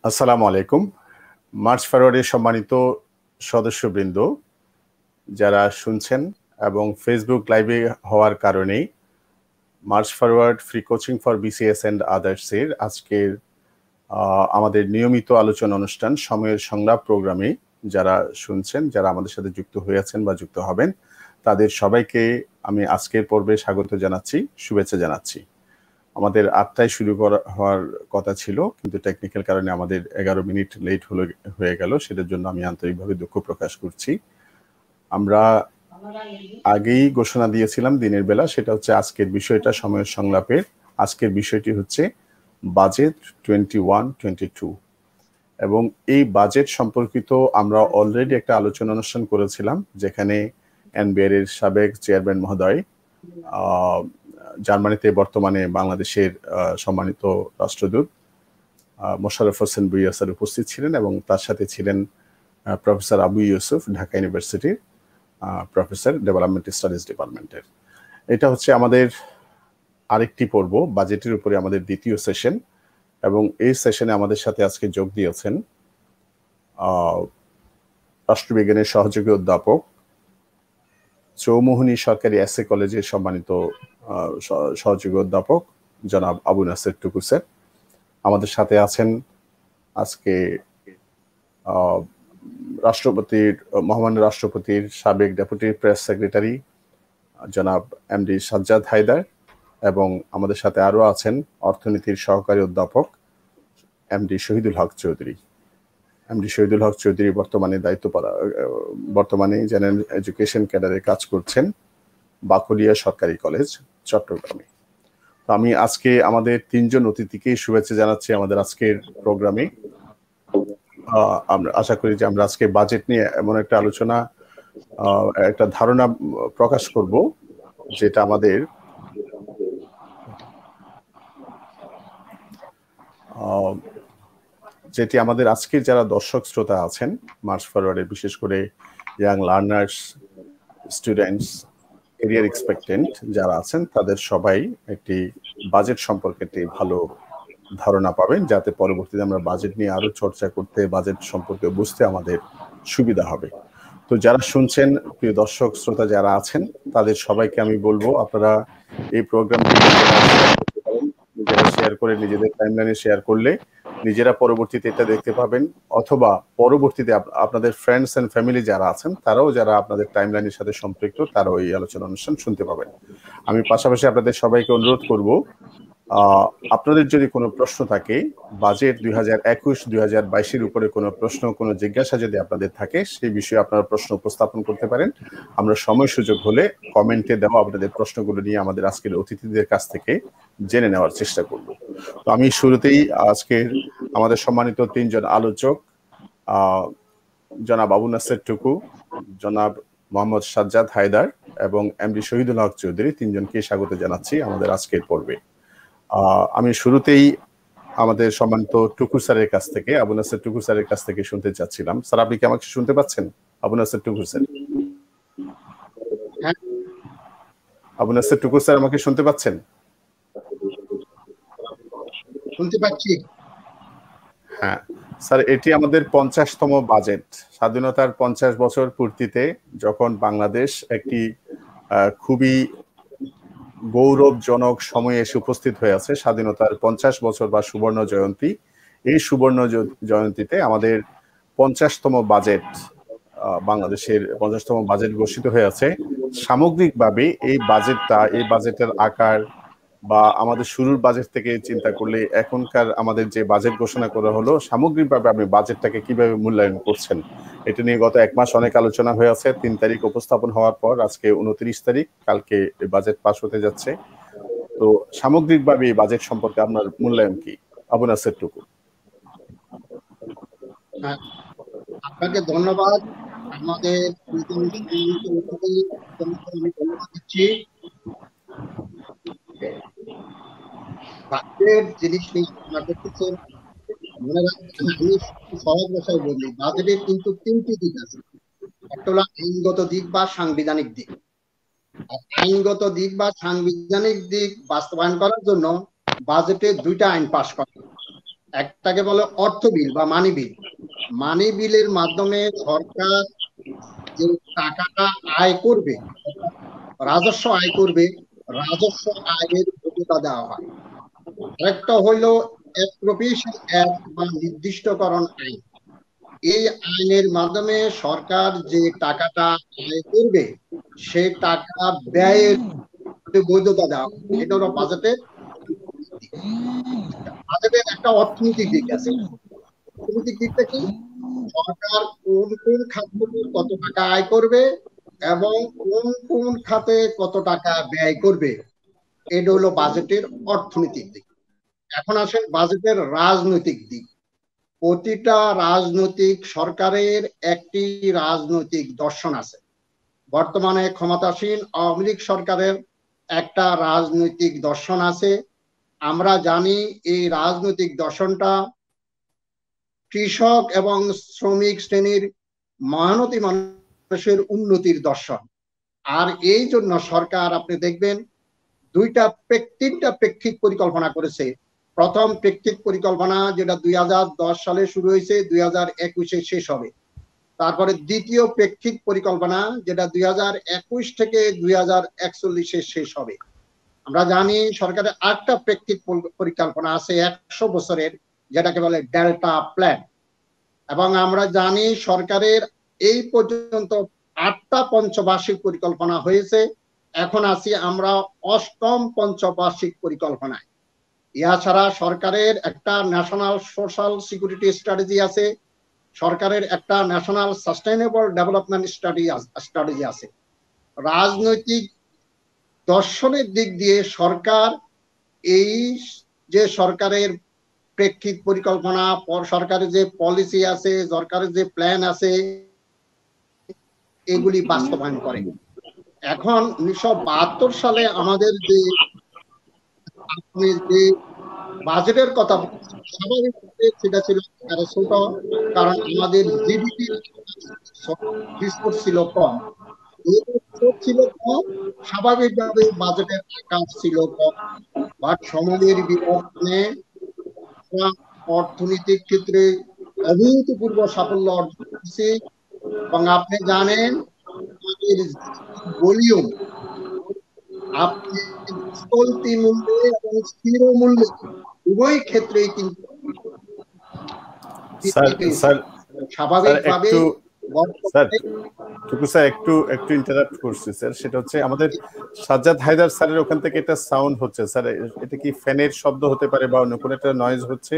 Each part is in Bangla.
আসসালামু আলাইকুম। মার্চ ফরওয়ার্ডের সম্মানিত সদস্যবৃন্দ যারা শুনছেন এবং ফেসবুক লাইভে হওয়ার কারণে March forward free coaching for BCS and others এর আজকের আমাদের নিয়মিত আলোচনা অনুষ্ঠান সময়ের সংলাপ প্রোগ্রামে যারা শুনছেন, যারা আমাদের সাথে যুক্ত হয়েছেন বা যুক্ত হবেন, তাদের সবাইকে আমি আজকের পর্বে স্বাগত জানাচ্ছি, শুভেচ্ছা জানাচ্ছি। আমাদের 8টায় শুরু হওয়ার কথা ছিল, কিন্তু টেকনিক্যাল কারণে আমাদের 11 মিনিট লেট হয়ে গেল। সেটার জন্য আমি আন্তরিকভাবে দুঃখ প্রকাশ করছি। আমরা আগেই ঘোষণা দিয়েছিলাম দিনের বেলা, সেটা হচ্ছে আজকের বিষয়টা সময়ের সংলাপের। আজকের বিষয়টি হচ্ছে বাজেট 21-22 এবং এই বাজেট সম্পর্কিত আমরা অলরেডি একটা আলোচনা অনুষ্ঠান করেছিলাম, যেখানে এনবিআর এর সাবেক চেয়ারম্যান মহোদয়, জার্মানিতে বর্তমানে বাংলাদেশের সম্মানিত রাষ্ট্রদূত মোশাররফ হোসেন ভূঁইয়া স্যার উপস্থিত ছিলেন এবং তার সাথে ছিলেন প্রফেসর আবু ইউসুফ, ঢাকা ইউনিভার্সিটির প্রফেসর, ডেভেলপমেন্ট স্টাডিজ ডিপার্টমেন্টের। এটা হচ্ছে আমাদের আরেকটি পর্ব, বাজেটের উপরে আমাদের দ্বিতীয় সেশন, এবং এই সেশনে আমাদের সাথে আজকে যোগ দিয়েছেন রাষ্ট্রবিজ্ঞানের সহযোগী অধ্যাপক, চৌমুহনী সরকারি এসএ কলেজের সম্মানিত সহযোগী অধ্যাপক জনাব আবু নাসের টুকু স্যার। আমাদের সাথে আছেন আজকে মহামান্য রাষ্ট্রপতির সাবেক ডেপুটি প্রেস সেক্রেটারি জনাব এমডি সাজ্জাদ হায়দার, এবং আমাদের সাথে আরো আছেন অর্থনীতির সহকারী অধ্যাপক এমডি শহীদুল হক চৌধুরী। এমডি শহীদুল হক চৌধুরী বর্তমানে জেনারেল এডুকেশন ক্যাডারে কাজ করছেন বাকলিয়া সরকারি কলেজ, চট্টগ্রামে। তো আমি আজকে আমাদের তিনজন অতিথিকে শুভেচ্ছা জানাচ্ছি আমাদের আজকের প্রোগ্রামে। আমরা আশা করি যে আমরা আজকে বাজেট নিয়ে এমন একটা আলোচনা, একটা ধারণা প্রকাশ করব যেটা আমাদের আজকের যারা দর্শক শ্রোতা আছেন মার্চ ফরওয়ার্ডে, বিশেষ করে ইয়াং লার্নার্স, স্টুডেন্টস, ক্যারিয়ার এক্সপেক্টেন্ট যারা আছেন, তাদের সবাই একটি বাজেট সম্পর্কে একটি ভালো ধারণা পাবেন, যাতে পরবর্তীতে আমরা বাজেট নিয়ে আরো চর্চা করতে, বাজেট সম্পর্কে বুঝতে আমাদের সুবিধা হবে। তো যারা শুনছেন, প্রিয় দর্শক শ্রোতা যারা আছেন, তাদের সবাইকে আমি বলবো আপনারা এই প্রোগ্রামটি নিজেরা শেয়ার করে, নিজেদের টাইমলাইনে শেয়ার করলে নিজেরা পরবর্তীতে এটা দেখতে পাবেন, অথবা পরবর্তীতে আপনাদের ফ্রেন্ডস এন্ড ফ্যামিলি যারা আছেন, তারাও যারা আপনাদের টাইমলাইনের সাথে সম্পৃক্ত, তারাও এই আলোচনা অনুষ্ঠান শুনতে পাবেন। আমি পাশাপাশি আপনাদের সবাইকে অনুরোধ করব, আপনাদের যদি কোনো প্রশ্ন থাকে, বাজেট 2021-2022 উপরে কোনো প্রশ্ন, কোনো জিজ্ঞাসা যদি আপনাদের থাকে, সেই বিষয়ে আপনারা প্রশ্ন উপস্থাপন করতে পারেন। আমরা সময় সুযোগ হলে কমেন্টে দেওয়া আপনাদের প্রশ্নগুলো নিয়ে আমাদের আজকের অতিথিদের কাছ থেকে জেনে নেওয়ার চেষ্টা করব। তো আমি শুরুতেই আজকের আমাদের সম্মানিত তিনজন আলোচক, জনাব আবু নাসের টুকু, জনাব মোহাম্মদ সাজ্জাদ হায়দার এবং এমডি শহীদুল হক চৌধুরী, তিনজনকে স্বাগত জানাচ্ছি আমাদের আজকের পর্বে। আমি শুরুতেই আমাদের সম্মানিত টুকু স্যারের কাছ থেকে, আবু নাসের টুকু স্যারের কাছ থেকে শুনতে চাচ্ছিলাম। স্যার, আপনি কি আমাকে শুনতে পাচ্ছেন? আবু নাসের টুকু স্যার, আবু নাসের টুকু স্যার আমাকে শুনতে পাচ্ছেন? শুনতে পাচ্ছি। হ্যাঁ স্যার, এটি আমাদের 50তম বাজেট। স্বাধীনতার 50 বছর পূর্তিতে যখন বাংলাদেশ একটি খুবই গৌরবজনক সময়ে এসে উপস্থিত হয়ে আছে, স্বাধীনতার 50 বছর বা সুবর্ণ জয়ন্তী, এই সুবর্ণ জয়ন্তীতে আমাদের 50তম বাজেট, বাংলাদেশের 50তম বাজেট ঘোষিত হয়ে আছে। সামগ্রিকভাবে এই বাজেটের আকার বা আমাদের শুরুর বাজেট থেকে চিন্তা করলে এখনকার আমাদের যে বাজেট ঘোষণা করা হলো, সামগ্রিকভাবে আপনি বাজেটটাকে কিভাবে মূল্যায়ন করছেন? এটা নিয়ে গত 1 মাস অনেক আলোচনা হয়ে আছে। 3 তারিখ উপস্থাপন হওয়ার পর আজকে 29 তারিখ, কালকে বাজেট পাস হতে যাচ্ছে। তো সামগ্রিকভাবে এই বাজেট সম্পর্কে আপনার মূল্যায়ন কি? আবু নাসের টুকু। আপনাকে ধন্যবাদ। আমাদের ধন্যবাদ দিচ্ছি। বাজেট জিনিস নিয়ে মনে রাখবেন, আমি সহজ ভাষায় বলি, বাজেটের কিন্তু 3টি দিক আছে। একটা হলো আইনগত দিক বা সাংবিধানিক দিক। আইনগত দিক বা সাংবিধানিক দিক বাস্তবায়ন করার জন্য বাজেটে 2টা আইন পাশ করা। একটাকে বলে অর্থ বিল বা মানি বিল। মানি বিলের মাধ্যমে সরকার যে টাকাটা আয় করবে, রাজস্ব আয় করবে, রাজস্ব আয়ের বৈধতা দেওয়া হয়। আরেকটা হইল অ্যাপ্রোপ্রিয়েশন অ্যাক্ট বা নির্দিষ্টকরণ আইন। এই আইনের মাধ্যমে সরকার যে টাকাটা আয় করবে সে টাকা ব্যয়ের বৈধতা দেওয়া হয়। এটা হলো বাজেটের দিক। বাজেটের একটা অর্থনৈতিক দিক আছে। অর্থনৈতিক দিকটা কি? সরকার কোন কোন খাত থেকে কত টাকা আয় করবে এবং কোন কোন খাতে কত টাকা ব্যয় করবে, এটা হলো বাজেটের অর্থনৈতিক দিক। এখন আসেন বাজেটের রাজনৈতিক দিক। প্রতিটা রাজনৈতিক সরকারের একটি রাজনৈতিক দর্শন আছে। বর্তমানে ক্ষমতাসীন আওয়ামী লীগ সরকারের একটা রাজনৈতিক দর্শন আছে। আমরা জানি এই রাজনৈতিক দর্শনটা কৃষক এবং শ্রমিক শ্রেণীর মেহনতি মানুষের উন্নতির দর্শন। আর এই জন্য সরকার আপনি দেখবেন তিনটা প্রেক্ষিক পরিকল্পনা করেছে। প্রথম প্রেক্ষিক পরিকল্পনা যেটা 2010 সালে শুরু হয়েছে, 2021-এ শেষ হবে। তারপরে দ্বিতীয় প্রেক্ষিক পরিকল্পনা যেটা 2021 থেকে 2041-এ শেষ হবে। আমরা জানি সরকারের আরেকটা প্রেক্ষিক পরিকল্পনা আছে 100 বছরের, যেটাকে বলে ডেল্টা প্ল্যান। এবং আমরা জানি সরকারের এই পর্যন্ত 8টা পঞ্চবার্ষিক পরিকল্পনা হয়েছে। এখন আছি আমরা 8ম পঞ্চবার্ষিক পরিকল্পনায়। ইহা ছাড়া সরকারের একটা ন্যাশনাল সোশ্যাল সিকিউরিটি স্ট্র্যাটেজি আছে, সরকারের একটা ন্যাশনাল সাস্টেইনেবল ডেভেলপমেন্ট স্ট্র্যাটেজি আছে। রাজনৈতিক দর্শনের দিক দিয়ে সরকার এই যে সরকারের প্রেক্ষিক পরিকল্পনা, সরকারের যে পলিসি আছে, সরকারের যে প্ল্যান আছে, এগুলি বাস্তবায়ন করে। এখন 1972 সালে আমাদের যে আপনি যে বাজেটের কথা বলছেন, স্বাভাবিকভাবে সেটা ছিল ছোট, কারণ আমাদের জিডিপি রিসোর্স ছিল কম। ছিল কম, স্বাভাবিকভাবে বাজেটের আকার ছিল কম। বাট সময়ের বিবর্তনে অর্থনৈতিক ক্ষেত্রে অভূতপূর্ব সাফল্য অর্জন করেছে। এবং আপনি জানেন আমাদের ভলিউম, আপনি চলতি মূল্যে এবং স্থির মূল্যে উভয় ক্ষেত্রেই কিন্তু স্বাভাবিকভাবে একটু ইন্টারাপ্ট করছি স্যার। সেটা হচ্ছে আমাদের সাজ্জাদ হায়দার স্যারের ওখান থেকে একটা সাউন্ড হচ্ছে স্যার। এটা কি ফ্যানের শব্দ হতে পারে বা অন্য কোনো একটা নয়েজ হচ্ছে?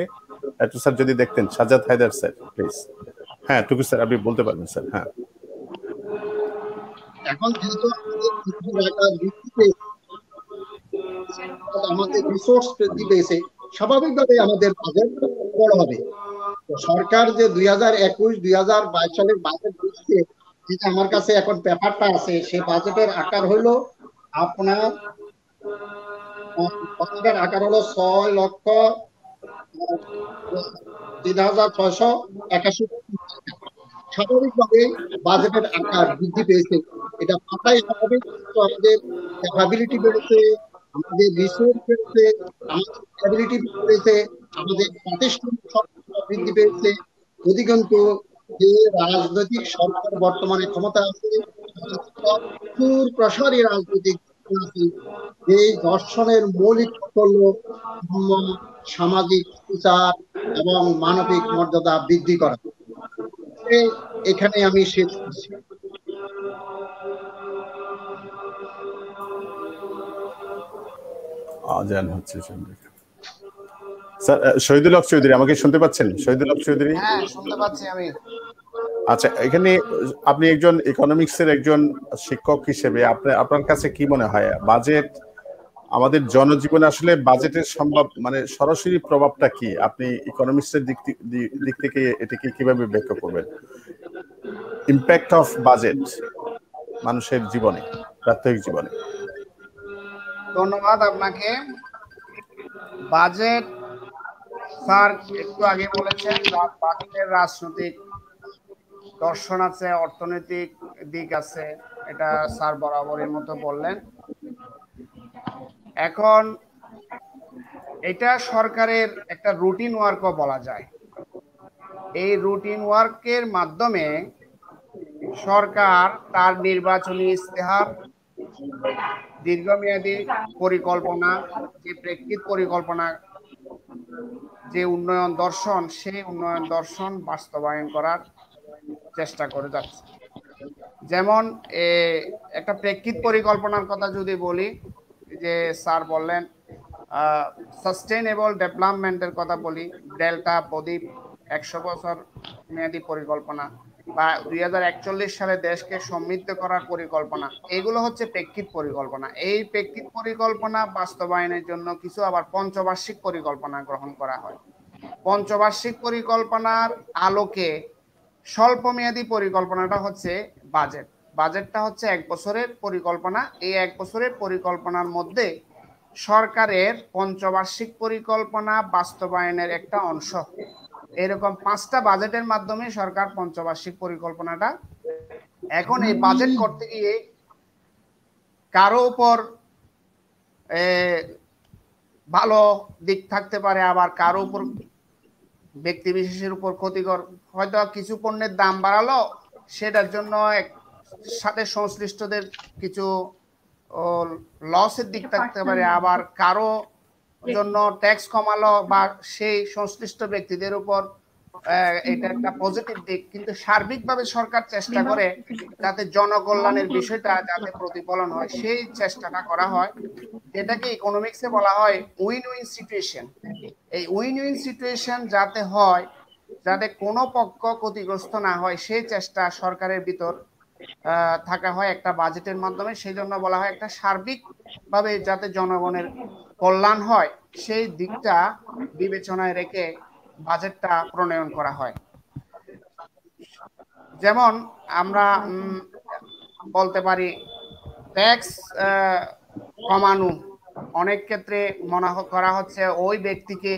একটু স্যার যদি দেখতেন, সাজ্জাদ হায়দার স্যার প্লিজ। হ্যাঁ টুকু স্যার আপনি বলতে পারবেন স্যার। হ্যাঁ, এখন যেহেতু আমাদের রিসোর্স বৃদ্ধি পেয়েছে, স্বাভাবিকভাবে আমাদের বাজেট বড় হবে। সরকার যে 2021-2022 সালের বাজেট দিচ্ছে, যেটা আমার কাছে এখন পেপারটা আছে, সেই বাজেটের আকার হলো আপনার বাজেটের আকার হলো 6,03,681। স্বাভাবিকভাবে বাজেটের আকার বৃদ্ধি পেয়েছে, এটা পাতাই স্বাভাবিক। আমাদের ক্যাপাবিলিটি বেড়েছে, আমাদের রিসোর্স বেড়েছে, আমাদের স্ট্যাবিলিটি বেড়েছে, আমাদের প্রাতিষ্ঠানিক সক্ষমতা বৃদ্ধি পেয়েছে। অধিকন্তু যে রাজনৈতিক সরকার বর্তমানে ক্ষমতা আছে, প্রসারী রাজনৈতিক এই দর্শনের মৌলিক হল সামাজিক বিচার এবং মানবিক মর্যাদা বৃদ্ধি করা। এখানে আমি শেষ করছি। আজান হচ্ছে স্যার। শহীদুল হক চৌধুরী আমাকে শুনতে পাচ্ছেন? শহীদুল হক চৌধুরী, হ্যাঁ শুনতে পাচ্ছি আমি। আচ্ছা, এখানে আপনি একজন ইকোনমিক্সের একজন শিক্ষক হিসেবে আপনার কাছে কি মনে হয় বাজেট আমাদের জনজীবনে আসলে বাজেটের সম্ভব মানে সরাসরি প্রভাবটা কি? আপনি ইকোনমিক্সের দিক থেকে এটাকে কিভাবে ব্যাখ্যা করবেন? ইম্প্যাক্ট অফ বাজেট মানুষের জীবনে, প্রাত্যহিক জীবনে। ধন্যবাদ আপনাকে। বাজেট স্যার একটু আগে বলেছেন বাজেটের রাজনৈতিক দর্শন আছে, অর্থনৈতিক দিক আছে, এটা স্যার বরাবরের মতো বললেন। এখন এটা সরকারের একটা রুটিন ওয়ার্কও বলা যায়। এই রুটিন ওয়ার্কের মাধ্যমে সরকার তার নির্বাচনী ইস্তেহার, দীর্ঘমেয়াদী পরিকল্পনা, যে প্রেক্ষিত পরিকল্পনা, যে উন্নয়ন দর্শন, সেই উন্নয়ন দর্শন বাস্তবায়ন করার চেষ্টা করে যাচ্ছে। যেমন একটা প্রেক্ষিত পরিকল্পনার কথা যদি বলি, যে স্যার বললেন সাস্টেইনেবল ডেভেলপমেন্টের কথা বলি, ডেল্টা বদ্বীপ 100 বছর মেয়াদী পরিকল্পনা বা 2041 সালে দেশকে সমৃদ্ধ করার পরিকল্পনা, এগুলো হচ্ছে প্রেক্ষিত পরিকল্পনা। এই প্রেক্ষিত পরিকল্পনা বাস্তবায়নের জন্য কিছু আবার পঞ্চবার্ষিক পরিকল্পনা গ্রহণ করা হয়। পঞ্চবার্ষিক পরিকল্পনার আলোকে স্বল্প মেয়াদী পরিকল্পনাটা হচ্ছে বাজেট। বাজেটটা হচ্ছে 1 বছরের পরিকল্পনা। এই 1 বছরের পরিকল্পনার মধ্যে সরকারের পঞ্চবার্ষিক পরিকল্পনা বাস্তবায়নের একটা অংশ। এরকম 5টা বাজেটের মাধ্যমে সরকার পঞ্চবার্ষিক পরিকল্পনাটা, এখন এই বাজেট করতে গিয়ে কারো উপর ভালো দিক থাকতে পারে, আবার কারো উপর, ব্যক্তি বিশেষের উপর ক্ষতিকর। হয়তো কিছু পণ্যের দাম বাড়ালো, সেটার জন্য সাথে সংশ্লিষ্টদের কিছু লসের দিক থাকতে পারে, আবার কারো জন্য ট্যাক্স কমালো বা সেই সংশ্লিষ্ট ব্যক্তিদের উপর এটা একটা পজিটিভ দিক। কিন্তু সার্বিকভাবে সরকার চেষ্টা করে যাতে জনকল্যাণের বিষয়টা যাতে প্রতিফলন হয়, সেই চেষ্টাটা করা হয়, যেটাকে ইকোনমিক্সে বলা হয় উইন উইন সিচুয়েশন। এই উইন উইন সিচুয়েশন যাতে হয়, যাতে কোনো পক্ষ ক্ষতিগ্রস্ত না হয়, সেই চেষ্টা সরকারের ভিতর থাকা হয় একটা বাজেটের মাধ্যমে। সেই জন্য বলা হয় একটা সার্বিকভাবে যাতে জনগণের কল্যাণ হয়, সেই দিকটা বিবেচনায় রেখে বাজেটটা প্রণয়ন করা হয়। যেমন আমরা বলতে পারি ট্যাক্স কমানো, অনেক ক্ষেত্রে মনে করা হচ্ছে ওই ব্যক্তিকে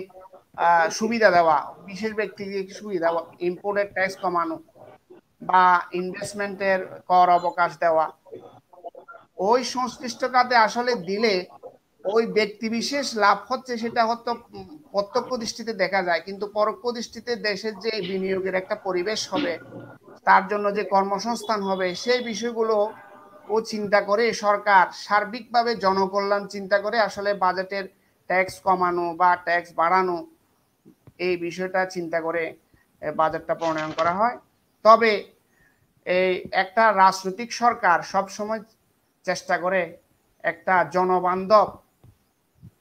সুবিধা দেওয়া, বিশেষ ব্যক্তিকে সুবিধা, ইম্পোর্টের ট্যাক্স কমানো বা ইনভেস্টমেন্টের কর অবকাশ দেওয়া। ওই সংশ্লিষ্ট খাতে আসলে দিলে ওই ব্যক্তি বিশেষ লাভ হচ্ছে, সেটা হয়তো প্রত্যক্ষ দৃষ্টিতে দেখা যায়, কিন্তু পরোক্ষ দৃষ্টিতে দেশের যে বিনিয়োগের একটা পরিবেশ হবে, তার জন্য যে কর্মসংস্থান হবে, সেই বিষয়গুলো ও চিন্তা করে সরকার সার্বিকভাবে জনকল্যাণ চিন্তা করে আসলে বাজেটের ট্যাক্স কমানো বা ট্যাক্স বাড়ানো, এই বিষয়টা চিন্তা করে বাজেটটা প্রণয়ন করা হয়। তবে এই একটা রাজনৈতিক সরকার সবসময় চেষ্টা করে একটা জনবান্ধব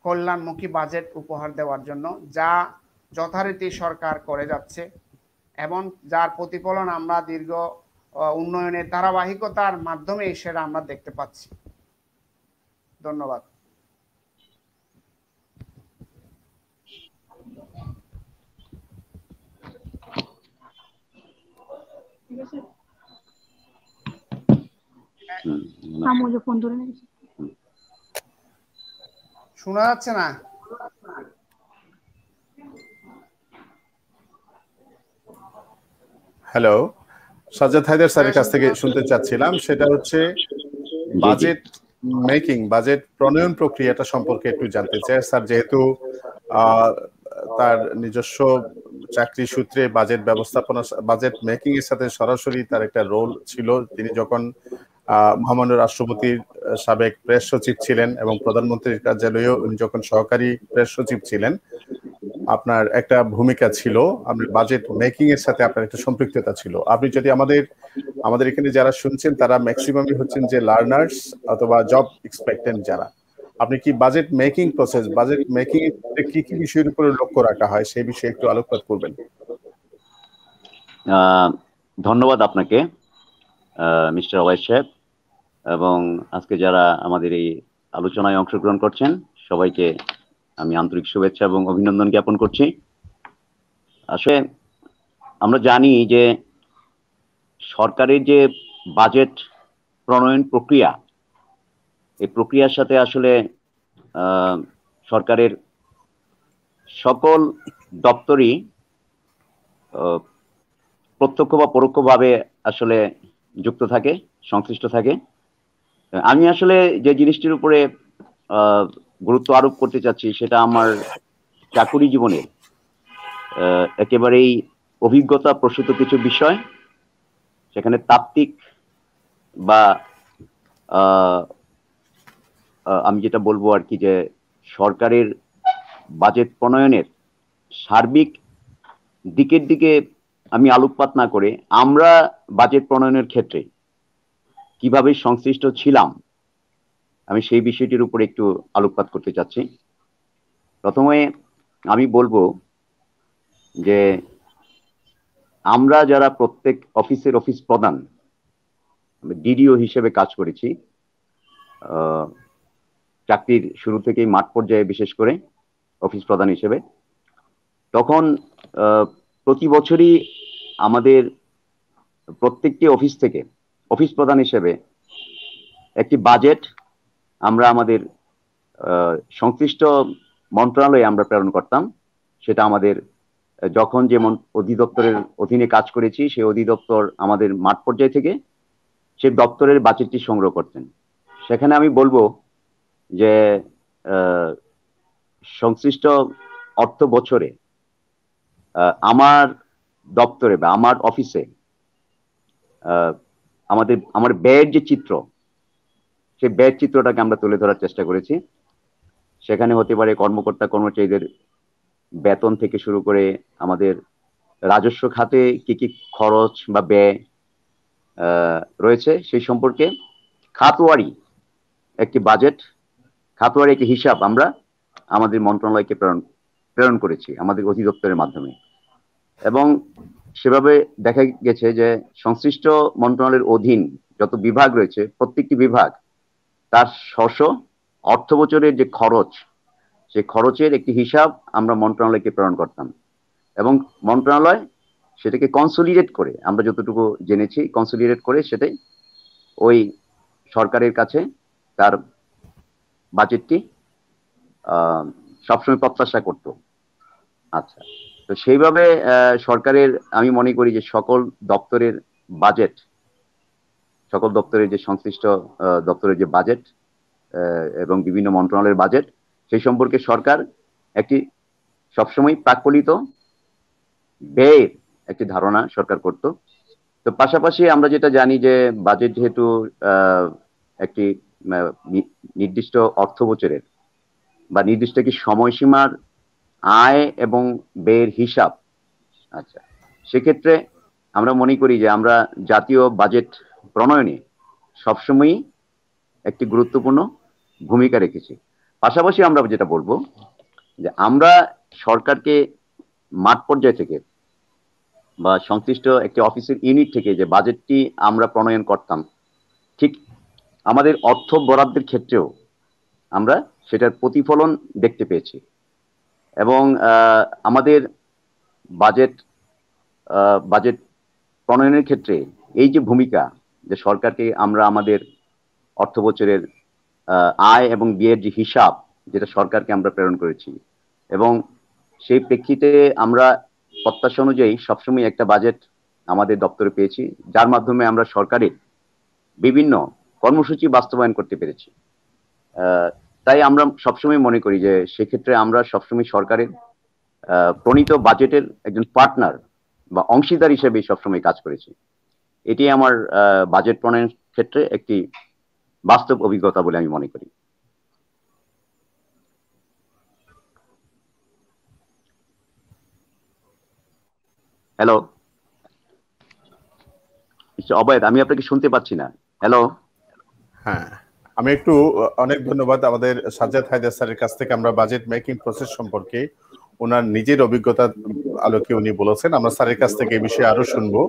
কল্যাণমুখী বাজেট উপহার দেওয়ার জন্য, যা যথারীতি সরকার করে যাচ্ছে এবং যার প্রতিফলন আমরা দীর্ঘ উন্নয়নের ধারাবাহিকতার মাধ্যমে সেটা আমরা দেখতে পাচ্ছি। ধন্যবাদ। শোনা যাচ্ছে না? হ্যালো, সাজ্জাদ হায়দার স্যারের কাছ থেকে শুনতে চাচ্ছিলাম, সেটা হচ্ছে বাজেট মেকিং, বাজেট প্রণয়ন প্রক্রিয়াটা সম্পর্কে একটু জানতে চাই স্যার। যেহেতু তার নিজস্ব চাকরি সূত্রে বাজেট ব্যবস্থাপনা, বাজেট মেকিং এর সাথে সরাসরি তার একটা রোল ছিল। তিনি যখন মহামান্য রাষ্ট্রপতির সাবেক প্রেস সচিব ছিলেন এবং প্রধানমন্ত্রীর কার্যালয়েও উনি যখন সহকারী প্রেস সচিব ছিলেন, আপনার একটা ভূমিকা ছিল, আপনার বাজেট মেকিং এর সাথে আপনার একটা সম্পৃক্ততা ছিল। আপনি যদি আমাদের এখানে যারা শুনছেন তারা ম্যাক্সিমামই হচ্ছেন যে লার্নার্স অথবা জব এক্সপেক্টেন্ট যারা, আপনি কি budget making process, budget making এর কি কি বিষয়ের উপরে লক্ষ্য রাখা হয় সেই বিষয়ে একটু আলোকপাত করবেন? ধন্যবাদ আপনাকে মিস্টার ওয়াইস সাহেব, এবং আজকে যারা আমাদের এই আলোচনায় অংশগ্রহণ করছেন সবাইকে আমি আন্তরিক শুভেচ্ছা এবং অভিনন্দন জ্ঞাপন করছি। আসলে আমরা জানি যে সরকারের যে বাজেট প্রণয়ন প্রক্রিয়া, এই প্রক্রিয়ার সাথে আসলে সরকারের সকল দপ্তরই প্রত্যক্ষ বা পরোক্ষভাবে আসলে যুক্ত থাকে, সংশ্লিষ্ট থাকে। আমি আসলে যে জিনিসটির উপরে গুরুত্ব আরোপ করতে চাচ্ছি সেটা আমার চাকুরি জীবনের একেবারেই অভিজ্ঞতা প্রসূত কিছু বিষয়, সেখানে তাত্ত্বিক বা আমি যেটা বলবো আর কি, যে সরকারের বাজেট প্রণয়নের সার্বিক দিকের দিকে আমি আলোকপাত না করে আমরা বাজেট প্রণয়নের ক্ষেত্রে কিভাবে সংশ্লিষ্ট ছিলাম, আমি সেই বিষয়টির উপর একটু আলোকপাত করতে চাচ্ছি। প্রথমে আমি বলবো যে আমরা যারা প্রত্যেক অফিস প্রধান ডিডিও হিসেবে কাজ করেছি, চাকরির শুরু থেকেই মাঠ পর্যায়ে বিশেষ করে অফিস প্রধান হিসেবে, তখন প্রতি বছরই আমাদের প্রত্যেকটি অফিস থেকে অফিস প্রধান হিসেবে একটি বাজেট আমরা আমাদের সংশ্লিষ্ট মন্ত্রণালয়ে আমরা প্রেরণ করতাম। সেটা আমাদের যখন যেমন অধিদপ্তরের অধীনে কাজ করেছি, সেই অধিদপ্তর আমাদের মাঠ পর্যায় থেকে সেই দপ্তরের বাজেটটি সংগ্রহ করতেন। সেখানে আমি বলবো যে সংশ্লিষ্ট অর্থ বছরে আমার দপ্তরে বা আমার অফিসে আমার ব্যয়ের যে চিত্র, সেই ব্যয়ের চিত্রটাকে আমরা তুলে ধরার চেষ্টা করেছি। সেখানে হতে পারে কর্মকর্তা কর্মচারীদের বেতন থেকে শুরু করে আমাদের রাজস্ব খাতে কি কি খরচ বা ব্যয় রয়েছে সেই সম্পর্কে খাতওয়ারি একটি বাজেট, খাতওয়ারি একটি হিসাব আমরা আমাদের মন্ত্রণালয়কে প্রেরণ করেছি আমাদের অধিদপ্তরের মাধ্যমে। এবং সেভাবে দেখা গেছে যে সংশ্লিষ্ট মন্ত্রণালয়ের অধীন যত বিভাগ রয়েছে, প্রত্যেকটি বিভাগ তার স্ব অর্থ বছরের যে খরচ, সেই খরচের একটি হিসাব আমরা মন্ত্রণালয়কে প্রেরণ করতাম এবং মন্ত্রণালয় সেটাকে কনসোলিডেট করে, আমরা যতটুকু জেনেছি কনসোলিডেট করে সেটাই ওই সরকারের কাছে তার বাজেটটি সবসময় প্রত্যাশা করত। আচ্ছা, তো সেইভাবে সরকারের আমি মনে করি যে সকল দপ্তরের বাজেট, সকল দপ্তরের যে সংশ্লিষ্ট দপ্তরের যে বাজেট এবং বিভিন্ন মন্ত্রণালয়ের বাজেট, সেই সম্পর্কে সরকার একটি সবসময় প্রাক্কলিত ব্যয়ের একটি ধারণা সরকার করত। তো পাশাপাশি আমরা যেটা জানি যে বাজেট যেহেতু একটি নির্দিষ্ট অর্থ বছরের বা নির্দিষ্ট একটি সময়সীমার আয় এবং ব্যয়ের হিসাব, আচ্ছা, সেক্ষেত্রে আমরা মনে করি যে আমরা জাতীয় বাজেট প্রণয়নে সবসময়ই একটি গুরুত্বপূর্ণ ভূমিকা রেখেছি। পাশাপাশি আমরা যেটা বলবো যে আমরা সরকারকে মাঠ পর্যায় থেকে বা সংশ্লিষ্ট একটি অফিসের ইউনিট থেকে যে বাজেটটি আমরা প্রণয়ন করতাম, ঠিক আমাদের অর্থ বরাদ্দের ক্ষেত্রেও আমরা সেটার প্রতিফলন দেখতে পেয়েছি। এবং আমাদের বাজেট প্রণয়নের ক্ষেত্রে এই যে ভূমিকা, যে সরকারকে আমরা আমাদের অর্থ বছরের আয় এবং ব্যয়ের যে হিসাব, যেটা সরকারকে আমরা প্রেরণ করেছি, এবং সেই প্রেক্ষিতে আমরা প্রত্যাশা অনুযায়ী সবসময় একটা বাজেট আমাদের দপ্তরে পেয়েছি, যার মাধ্যমে আমরা সরকারের বিভিন্ন কর্মসূচি বাস্তবায়ন করতে পেরেছি। তাই আমরা সবসময় মনে করি যে সেক্ষেত্রে আমরা সবসময় সরকারের প্রণীত বাজেটের একজন পার্টনার বা অংশীদার হিসেবে সবসময় কাজ করেছি। এটি আমার বাজেট প্রণয়নের ক্ষেত্রে একটি বাস্তব অভিজ্ঞতা বলে আমি মনে করি। হ্যালো অবৈধ, আমি আপনাকে শুনতে পাচ্ছি না। হ্যালো। হ্যাঁ, আমি একটু অনেক ধন্যবাদ আমাদের সাজ্জাদ হায়দার স্যারের কাছ থেকে আমরা বাজেট মেকিং প্রসেস সম্পর্কে ওনার নিজের অভিজ্ঞতার আলোকে উনি বলেছেন। আমরা স্যারের কাছ থেকে এই বিষয়ে আরো শুনবো।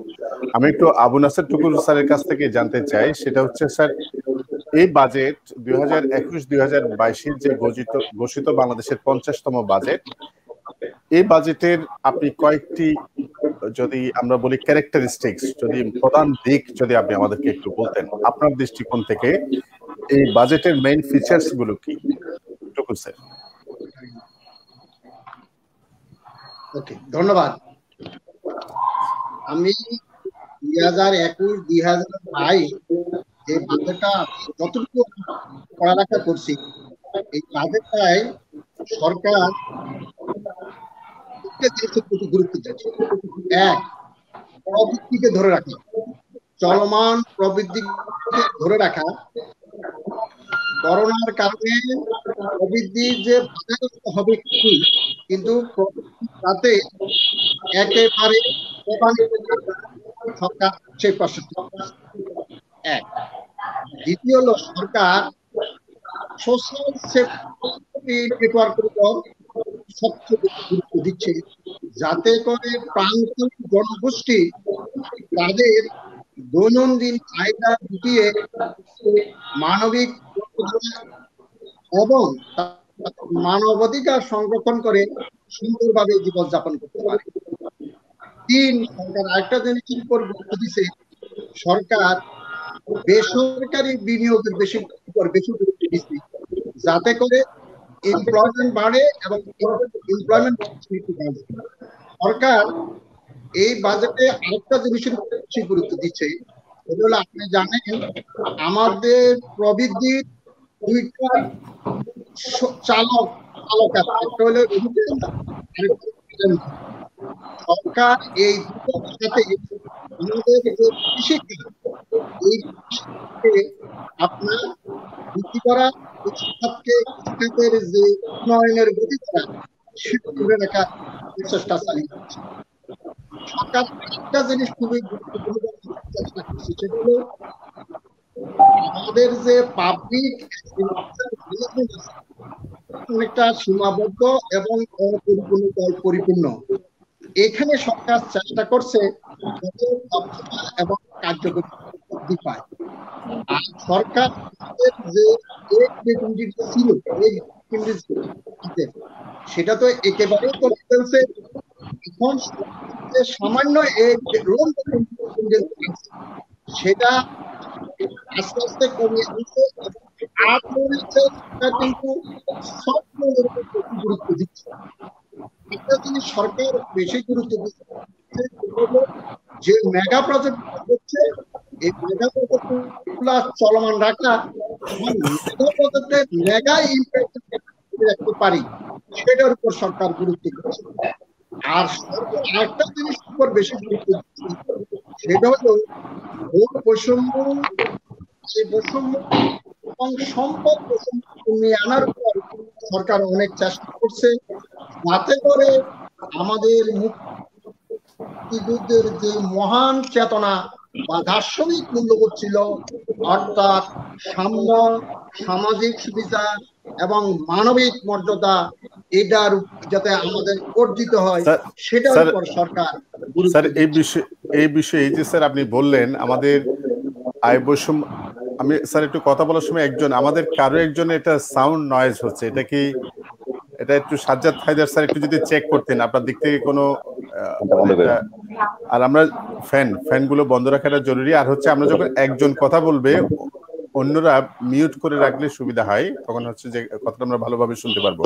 আমি একটু আবু নাসের টুকুর স্যারের কাছ থেকে জানতে চাই, সেটা হচ্ছে স্যার এই বাজেট 2021-2022 যে ঘোষিত বাংলাদেশের 50তম বাজেট, এই বাজেটের আপনি কয়েকটি যদি আমরা বলি ক্যারেক্টারিস্টিক্স, যদি প্রধান দিক যদি আপনি আমাদেরকে একটু বলতেন আপনার দৃষ্টিকোণ থেকে, এই বাজেটের মেইন ফিচার্স গুলো কি টুকু স্যার? ওকে, ধন্যবাদ। আমি 2021-2022 যে বাজেটটা যতটুকু পড়ালেখা করছি, এই বাজেটটায় সরকার জিনিসের প্রতি গুরুত্ব দিচ্ছে। এক, প্রবৃদ্ধিকে ধরে রাখা, চলমান প্রবৃদ্ধিকে ধরে রাখা। করোনার কারণে প্রবৃদ্ধি যে বাধাগ্রস্ত হবে কিন্তু তাতে একেবারে সরকার সেই প্রস্তুতি। এক, দ্বিতীয় হলো সরকার সোশ্যাল সেফটি নেটওয়ার্কের উপর সবচেয়ে গুরুত্ব দিচ্ছে, যাতে করে প্রান্তিক জনগোষ্ঠী তাদের দৈনন্দিন চাহিদা জুটিয়ে মানবিক এবং মানবাধিকার সংরক্ষণ করে সুন্দরভাবে জীবনযাপন করতে পারে। তিন, সরকার আরেকটা জিনিসের উপর গুরুত্ব দিচ্ছে, সরকার বেসরকারি বিনিয়োগের বেশি গুরুত্ব দিচ্ছে, যাতে করে এমপ্লয়মেন্ট বাড়ে এবং এমপ্লয়মেন্ট বাড়ে। সরকার এই বাজেটে আরেকটা জিনিসের বেশি গুরুত্ব দিচ্ছে, সেটা হলো আপনি জানেন আমাদের প্রবৃদ্ধির দুইটা চালক আছে, একটা হলো সরকার এই দুটোর সাথে আমাদের যে কৃষিকে এই আপনার বৃদ্ধি করা, কৃষিখাতের যে উন্নয়নের গতি করা সেটা ধরে রাখার প্রচেষ্টা চালিয়ে যাচ্ছে। সরকার একটা জিনিস খুবই গুরুত্বপূর্ণ চেষ্টা করছে, সেটা হলো আমাদের যে পাবলিক অনেকটা সীমাবদ্ধ এবং পরিপূর্ণ। এখানে সরকার চেষ্টা করছে এবং কার্যকরী পায়। আর সরকার যে ছিল সেটা তো একেবারেই করে ফেলছে। এখন সামান্য সেটা আস্তে আস্তে কমিয়ে দিচ্ছে, কিন্তু সব গুরুত্ব দিচ্ছে। একটা জিনিস সরকার বেশি গুরুত্ব দিচ্ছে, যে মেগা প্রজেক্ট হচ্ছে এই মেগা প্রজেক্ট গুলা চলমান রাখা, মেগা প্রজেক্টের মেগা ইম্প্যাক্ট রাখতে পারি সেটার উপর সরকার গুরুত্ব দিচ্ছে। আর সরকার আরেকটা জিনিস উপর বেশি গুরুত্ব দিচ্ছে, সেটা হলো বৈষম্য, এই বৈষম্য এবং সম্পদ বৈষম্য কমিয়ে আনার উপর সরকার অনেক চেষ্টা করছে, যাতে করে আমাদের মুক্তিযুদ্ধের যে মহান চেতনা বা দার্শনিক মূল্যবোধ ছিল, অর্থাৎ সাম্য, সামাজিক সুবিধা এবং মানবিক মর্যাদা, এটার যাতে আমাদের অর্জিত হয় সেটার উপর সরকার। স্যার এই বিষয়ে এই যে স্যার আপনি বললেন আমাদের আয় বৈষম্য, আমি স্যার একটু কথা বলার সময় আমাদের কারো একজনের এটা সাউন্ড নয়েজ হচ্ছে, এটা একটু সাজ্জাদ হায়দার স্যার একটু যদি চেক করতেন আপনার দিক থেকে কোনো, আর আমরা ফ্যান গুলো বন্ধ রাখাটা জরুরি। আর হচ্ছে আমরা যখন একজন কথা বলবে অন্যরা মিউট করে রাখলে সুবিধা হয়, তখন হচ্ছে যে কথাটা আমরা ভালোভাবে শুনতে পারবো।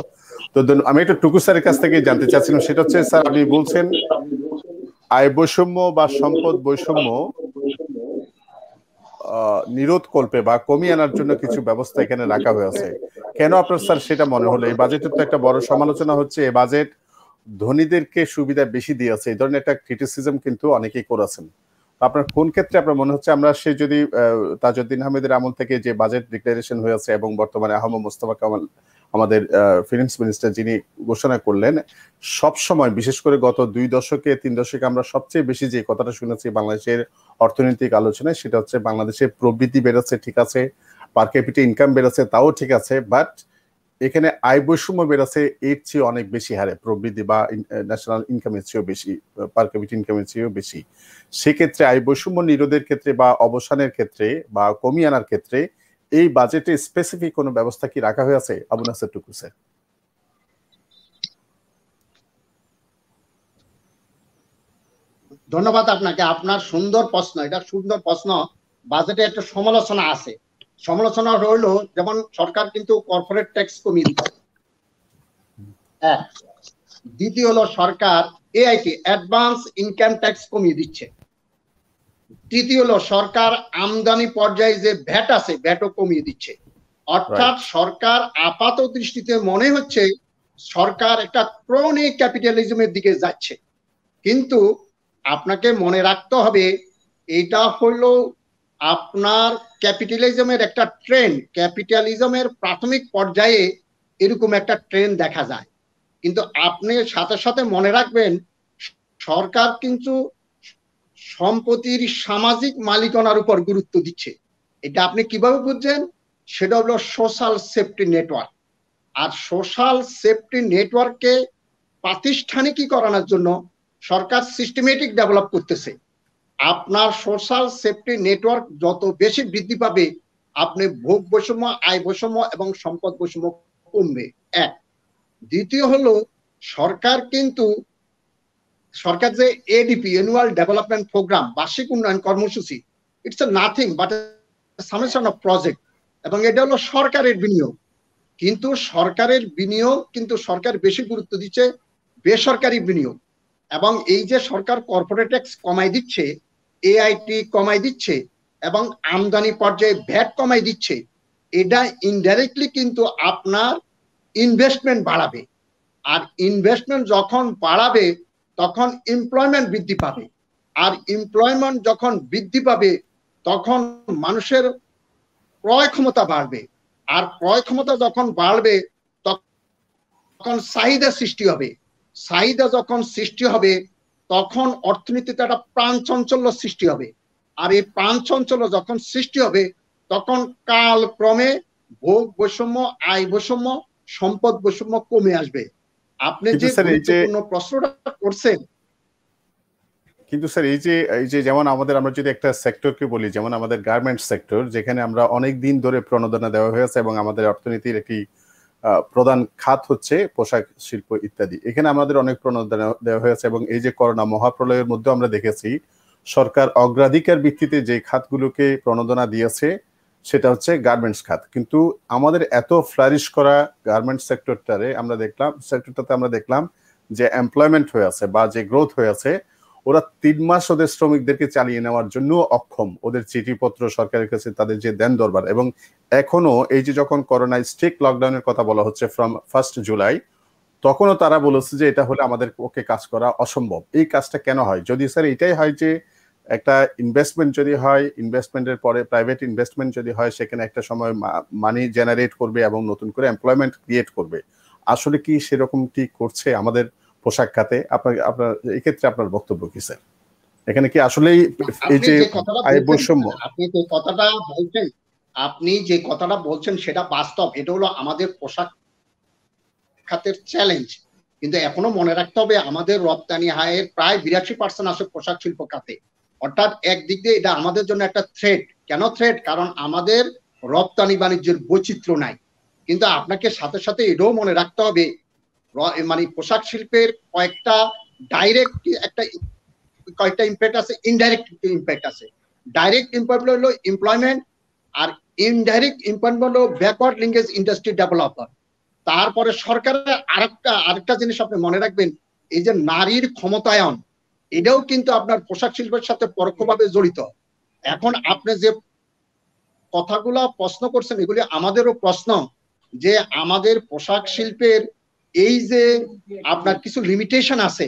তো আমি একটা টুকু স্যারের কাছ থেকে জানতে চাচ্ছিলাম, সেটা হচ্ছে স্যার আপনি বলছেন আয় বৈষম্য বা সম্পদ বৈষম্য নিরোধ কল্পে বা কমিয়ে আনার জন্য কিছু ব্যবস্থা এখানে রাখা হয়েছে। কেন আপনার স্যার সেটা মনে হলো? এই বাজেটের তো একটা বড় সমালোচনা হচ্ছে, এই বাজেট ধনীদেরকে সুবিধা বেশি দিয়েছে, এই ধরনের একটা ক্রিটিসিজম কিন্তু অনেকেই করেছেন। আপনার কোন ক্ষেত্রে আপনার মনে হচ্ছে আমরা সে যদি তাজউদ্দিন আহমেদের আমল থেকে যে বাজেট ডিক্লারেশন হয়েছে এবং বর্তমানে আহমদ মোস্তফা কামাল আমাদের ফিনান্স মিনিস্টার যিনি ঘোষণা করলেন, সব সময় বিশেষ করে গত 2 দশকে 3 দশকে আমরা সবচেয়ে বেশি যে কথাটা শুনেছি বাংলাদেশের অর্থনৈতিক আলোচনায়, সেটা হচ্ছে বাংলাদেশের প্রবৃদ্ধি বেড়েছে, ঠিক আছে, পার ক্যাপিটা ইনকাম বেড়েছে, তাও ঠিক আছে, বাট এখানে আয় বৈষম্য বেড়েছে এর চেয়ে অনেক বেশি হারে, প্রবৃদ্ধি বা ন্যাশনাল ইনকামের চেয়েও বেশি, পার ক্যাপিটা ইনকামের চেয়েও বেশি। সেক্ষেত্রে আয় বৈষম্য নিরোধের ক্ষেত্রে বা অবসানের ক্ষেত্রে বা কমিয়ে আনার ক্ষেত্রে এই বাজেটে স্পেসিফিক কোনো ব্যবস্থা কি রাখা হয়েছে? আবু নাসের টুকু স্যার। ধন্যবাদ আপনাকে, আপনার সুন্দর প্রশ্ন, এটা সুন্দর প্রশ্ন। বাজেটে একটা সমালোচনা আছে, সমালোচনা হইলো যেমন সরকার কিন্তু কর্পোরেট ট্যাক্স কমিয়ে দিচ্ছে, দ্বিতীয় হলো সরকার এআইটি অ্যাডভান্স ইনকাম ট্যাক্স কমিয়ে দিচ্ছে, তৃতীয় হলো সরকার আমদানি পর্যায়ে যে ভ্যাট আছে ভ্যাটও কমিয়ে দিচ্ছে। অর্থাৎ সরকার আপাত দৃষ্টিতে মনে হচ্ছে সরকার একটা ক্রনিক ক্যাপিটালিজমের দিকে যাচ্ছে। কিন্তু আপনাকে মনে রাখতে হবে এটা হলো আপনার ক্যাপিটালিজমের একটা ট্রেন্ড। ক্যাপিটালিজমের প্রাথমিক পর্যায়ে এরকম একটা ট্রেন্ড দেখা যায়, কিন্তু আপনি সাথে সাথে মনে রাখবেন সরকার কিন্তু সম্পত্তির সামাজিক মালিকানার উপর গুরুত্ব দিচ্ছে। এটা আপনি কিভাবে বুঝছেন? সেটা হলো সোশ্যাল সেফটি নেটওয়ার্ক। আর সোশ্যাল সেফটি নেটওয়ার্ককে প্রাতিষ্ঠানিকীকরণের জন্য সরকার সিস্টেমেটিক ডেভেলপ করতেছে। আপনার সোশ্যাল সেফটি নেটওয়ার্ক যত বেশি বৃদ্ধি পাবে, আপনি ভোগ বৈষম্য, আয় বৈষম্য এবং সম্পদ বৈষম্য কমবে। এক। দ্বিতীয় হলো সরকার যে এডিপি, অ্যানুয়াল ডেভেলপমেন্ট প্রোগ্রাম, বার্ষিক উন্নয়ন কর্মসূচি, it's nothing but summation of project, এবং এটা হলো সরকারের বিনিয়োগ। কিন্তু সরকার বেশি গুরুত্ব দিচ্ছে বেসরকারি বিনিয়োগ। এবং এই যে সরকার কর্পোরেট ট্যাক্স কমাই দিচ্ছে, এআইটি কমাই দিচ্ছে এবং আমদানি পর্যায়ে ভ্যাট কমাই দিচ্ছে, এটা ইনডাইরেক্টলি কিন্তু আপনার ইনভেস্টমেন্ট বাড়াবে। আর ইনভেস্টমেন্ট যখন বাড়াবে তখন এমপ্লয়মেন্ট বৃদ্ধি পাবে। আর এমপ্লয়মেন্ট যখন বৃদ্ধি পাবে তখন মানুষের ক্রয় ক্ষমতা বাড়বে। আর ক্রয় ক্ষমতা যখন বাড়বে তখন চাহিদা সৃষ্টি হবে। চাহিদা যখন সৃষ্টি হবে তখন অর্থনীতিতে একটা প্রাণচাঞ্চল্য সৃষ্টি হবে। আর এই প্রাণচাঞ্চল্য যখন সৃষ্টি হবে তখন কালক্রমে ভোগ বৈষম্য, আয় বৈষম্য, সম্পদ বৈষম্য কমে আসবে। আপনি যে গুরুত্বপূর্ণ প্রশ্নটা করছেন, কিন্তু স্যার এই যে যেমন আমরা যদি একটা সেক্টরকে বলি, যেমন আমাদের গার্মেন্টস সেক্টর, যেখানে আমরা অনেক দিন ধরে প্রণোদনা দেওয়া হয়েছে এবং আমাদের অর্থনীতির একটি প্রধান খাত হচ্ছে পোশাক শিল্প ইত্যাদি, এখানে আমাদের অনেক প্রণোদনা দেওয়া হয়েছে। এবং এই যে করোনা মহাপ্রলয়ের মধ্যে আমরা দেখেছি সরকার অগ্রাধিকার ভিত্তিতে যে খাতগুলোকে প্রণোদনা দিয়েছে সেটা হচ্ছে গার্মেন্টস খাত। কিন্তু আমাদের এত ফ্লারিশ করা গার্মেন্টস সেক্টরটাতে আমরা দেখলাম যে এমপ্লয়মেন্ট হয়ে আছে বা যে গ্রোথ হয়ে আছে, ওরা 3 মাস ওদের শ্রমিকদেরকে চালিয়ে নেওয়ার জন্য অক্ষম। ওদের চিঠিপত্র সরকারের কাছে তাদের যে দেন দরবার, এবং এখনো এই যে যখন করোনা স্ট্রিক্ট লকডাউনের কথা বলা হচ্ছে ফ্রম 1 জুলাই, তখনও তারা বলেছে যে এটা হলে আমাদের পক্ষে কাজ করা অসম্ভব। এই কাজটা কেন হয়? যদি স্যার এটাই হয় যে একটা ইনভেস্টমেন্ট যদি হয়, ইনভেস্টমেন্টের পরে প্রাইভেট ইনভেস্টমেন্ট যদি হয়, সেখানে একটা সময় মানি জেনারেট করবে এবং নতুন করে এমপ্লয়মেন্ট ক্রিয়েট করবে, আসলে কি সেরকমটি করছে আমাদের পোশাক খাতে? আপনার এই ক্ষেত্রে আপনার বক্তব্য কি স্যার? এখানে কি আসলেই এই যে আয় বৈষম্য, আপনি যে কথাটা বলছেন সেটা বাস্তব, এটা হলো আমাদের পোশাক খাতের চ্যালেঞ্জ। কিন্তু এখনো মনে রাখতে হবে আমাদের রপ্তানি আয়ের প্রায় 82% আসে পোশাক শিল্প খাতে। অর্থাৎ একদিক দিয়ে এটা আমাদের জন্য একটা থ্রেট। কেন থ্রেট? কারণ আমাদের রপ্তানি বাণিজ্যের বৈচিত্র্য নাই। কিন্তু আপনাকে সাথে সাথে এটাও মনে রাখতে হবে মানে পোশাক শিল্পের কয়েকটা ইম্প্যাক্ট আছে, ইনডাইরেক্ট ইম্প্যাক্ট আছে। ডাইরেক্ট ইম্প্যাক্ট হলো এমপ্লয়মেন্ট, আর ইনডাইরেক্ট ইম্প্যাক্ট হলো ব্যাকওয়ার্ড লিঙ্কেজ ইন্ডাস্ট্রি ডেভেলপমেন্ট। তারপরে সরকারের আরেকটা জিনিস আপনি মনে রাখবেন, এই যে নারীর ক্ষমতায়ন, এটাও কিন্তু আপনার পোশাক শিল্পের সাথে পরোক্ষভাবে জড়িত। এখন আপনি যে কথাগুলা প্রশ্ন করছেন এগুলি আমাদেরও প্রশ্ন, যে আমাদের পোশাক শিল্পের এই যে আপনার কিছু লিমিটেশন আছে।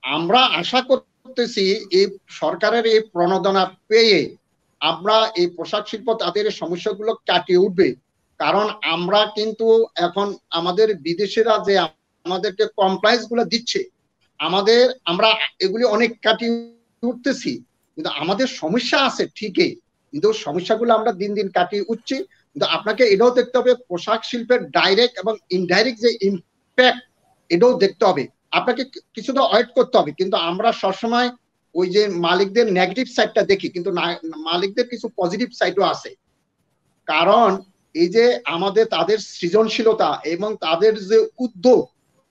আমরা আশা করতেছি এই সরকারের এই প্রণোদনা পেয়ে আমরা এই পোশাক শিল্প তাদের সমস্যাগুলো কাটিয়ে উঠবে। কারণ আমরা কিন্তু এখন আমাদের বিদেশিরা যে আমাদেরকে কমপ্লায়েন্স গুলো দিচ্ছে, আমরা এগুলি অনেক কাটিয়ে উঠতেছি। কিন্তু আমাদের সমস্যা আছে ঠিকই, কিন্তু সমস্যাগুলো আমরা দিন দিন কাটিয়ে উঠছি। কিন্তু আপনাকে এটাও দেখতে হবে পোশাক শিল্পের ডাইরেক্ট এবং ইনডাইরেক্ট যে ইম্প্যাক্ট, এটাও দেখতে হবে। আপনাকে কিছুটা ওয়েট করতে হবে। কিন্তু আমরা সবসময় ওই যে মালিকদের নেগেটিভ সাইডটা দেখি, কিন্তু মালিকদের কিছু পজিটিভ সাইডও আছে। কারণ এই যে তাদের সৃজনশীলতা এবং তাদের যে উদ্যোগ,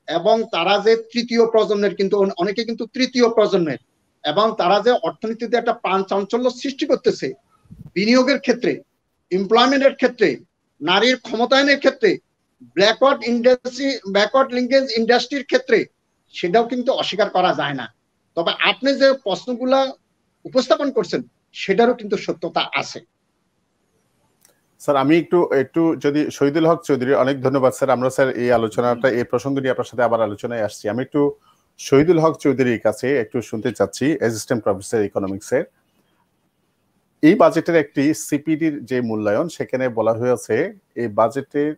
এবং তারা যে তৃতীয় প্রজন্মের, কিন্তু অনেকে কিন্তু তৃতীয় প্রজন্মের, এবং তারা যে অর্থনীতিতে একটা প্রাণচাঞ্চল্য সৃষ্টি করতেছে বিনিয়োগের ক্ষেত্রে, এমপ্লয়মেন্টের ক্ষেত্রে, নারীর ক্ষমতায়নের ক্ষেত্রে, ব্যাকওয়ার্ড লিঙ্কেজ ইন্ডাস্ট্রির ক্ষেত্রে, সেটাও কিন্তু অস্বীকার করা যায় না। তবে আপনি যে প্রশ্নগুলা উপস্থাপন করছেন সেটারও কিন্তু সত্যতা আছে। স্যার আমি একটু একটু যদি শহীদুল হক চৌধুরী, অনেক ধন্যবাদ স্যার। আমরা স্যার এই আলোচনাটা এই প্রসঙ্গ নিয়ে আপনার সাথে আবার আলোচনায় আসছি। আমি একটু শহীদুল হক চৌধুরীর কাছে একটু শুনতে চাচ্ছি, অ্যাসিস্ট্যান্ট প্রফেসর ইকোনমিক্সের। এই বাজেটের একটি সিপিডির যে মূল্যায়ন, সেখানে বলা হয়েছে এই বাজেটের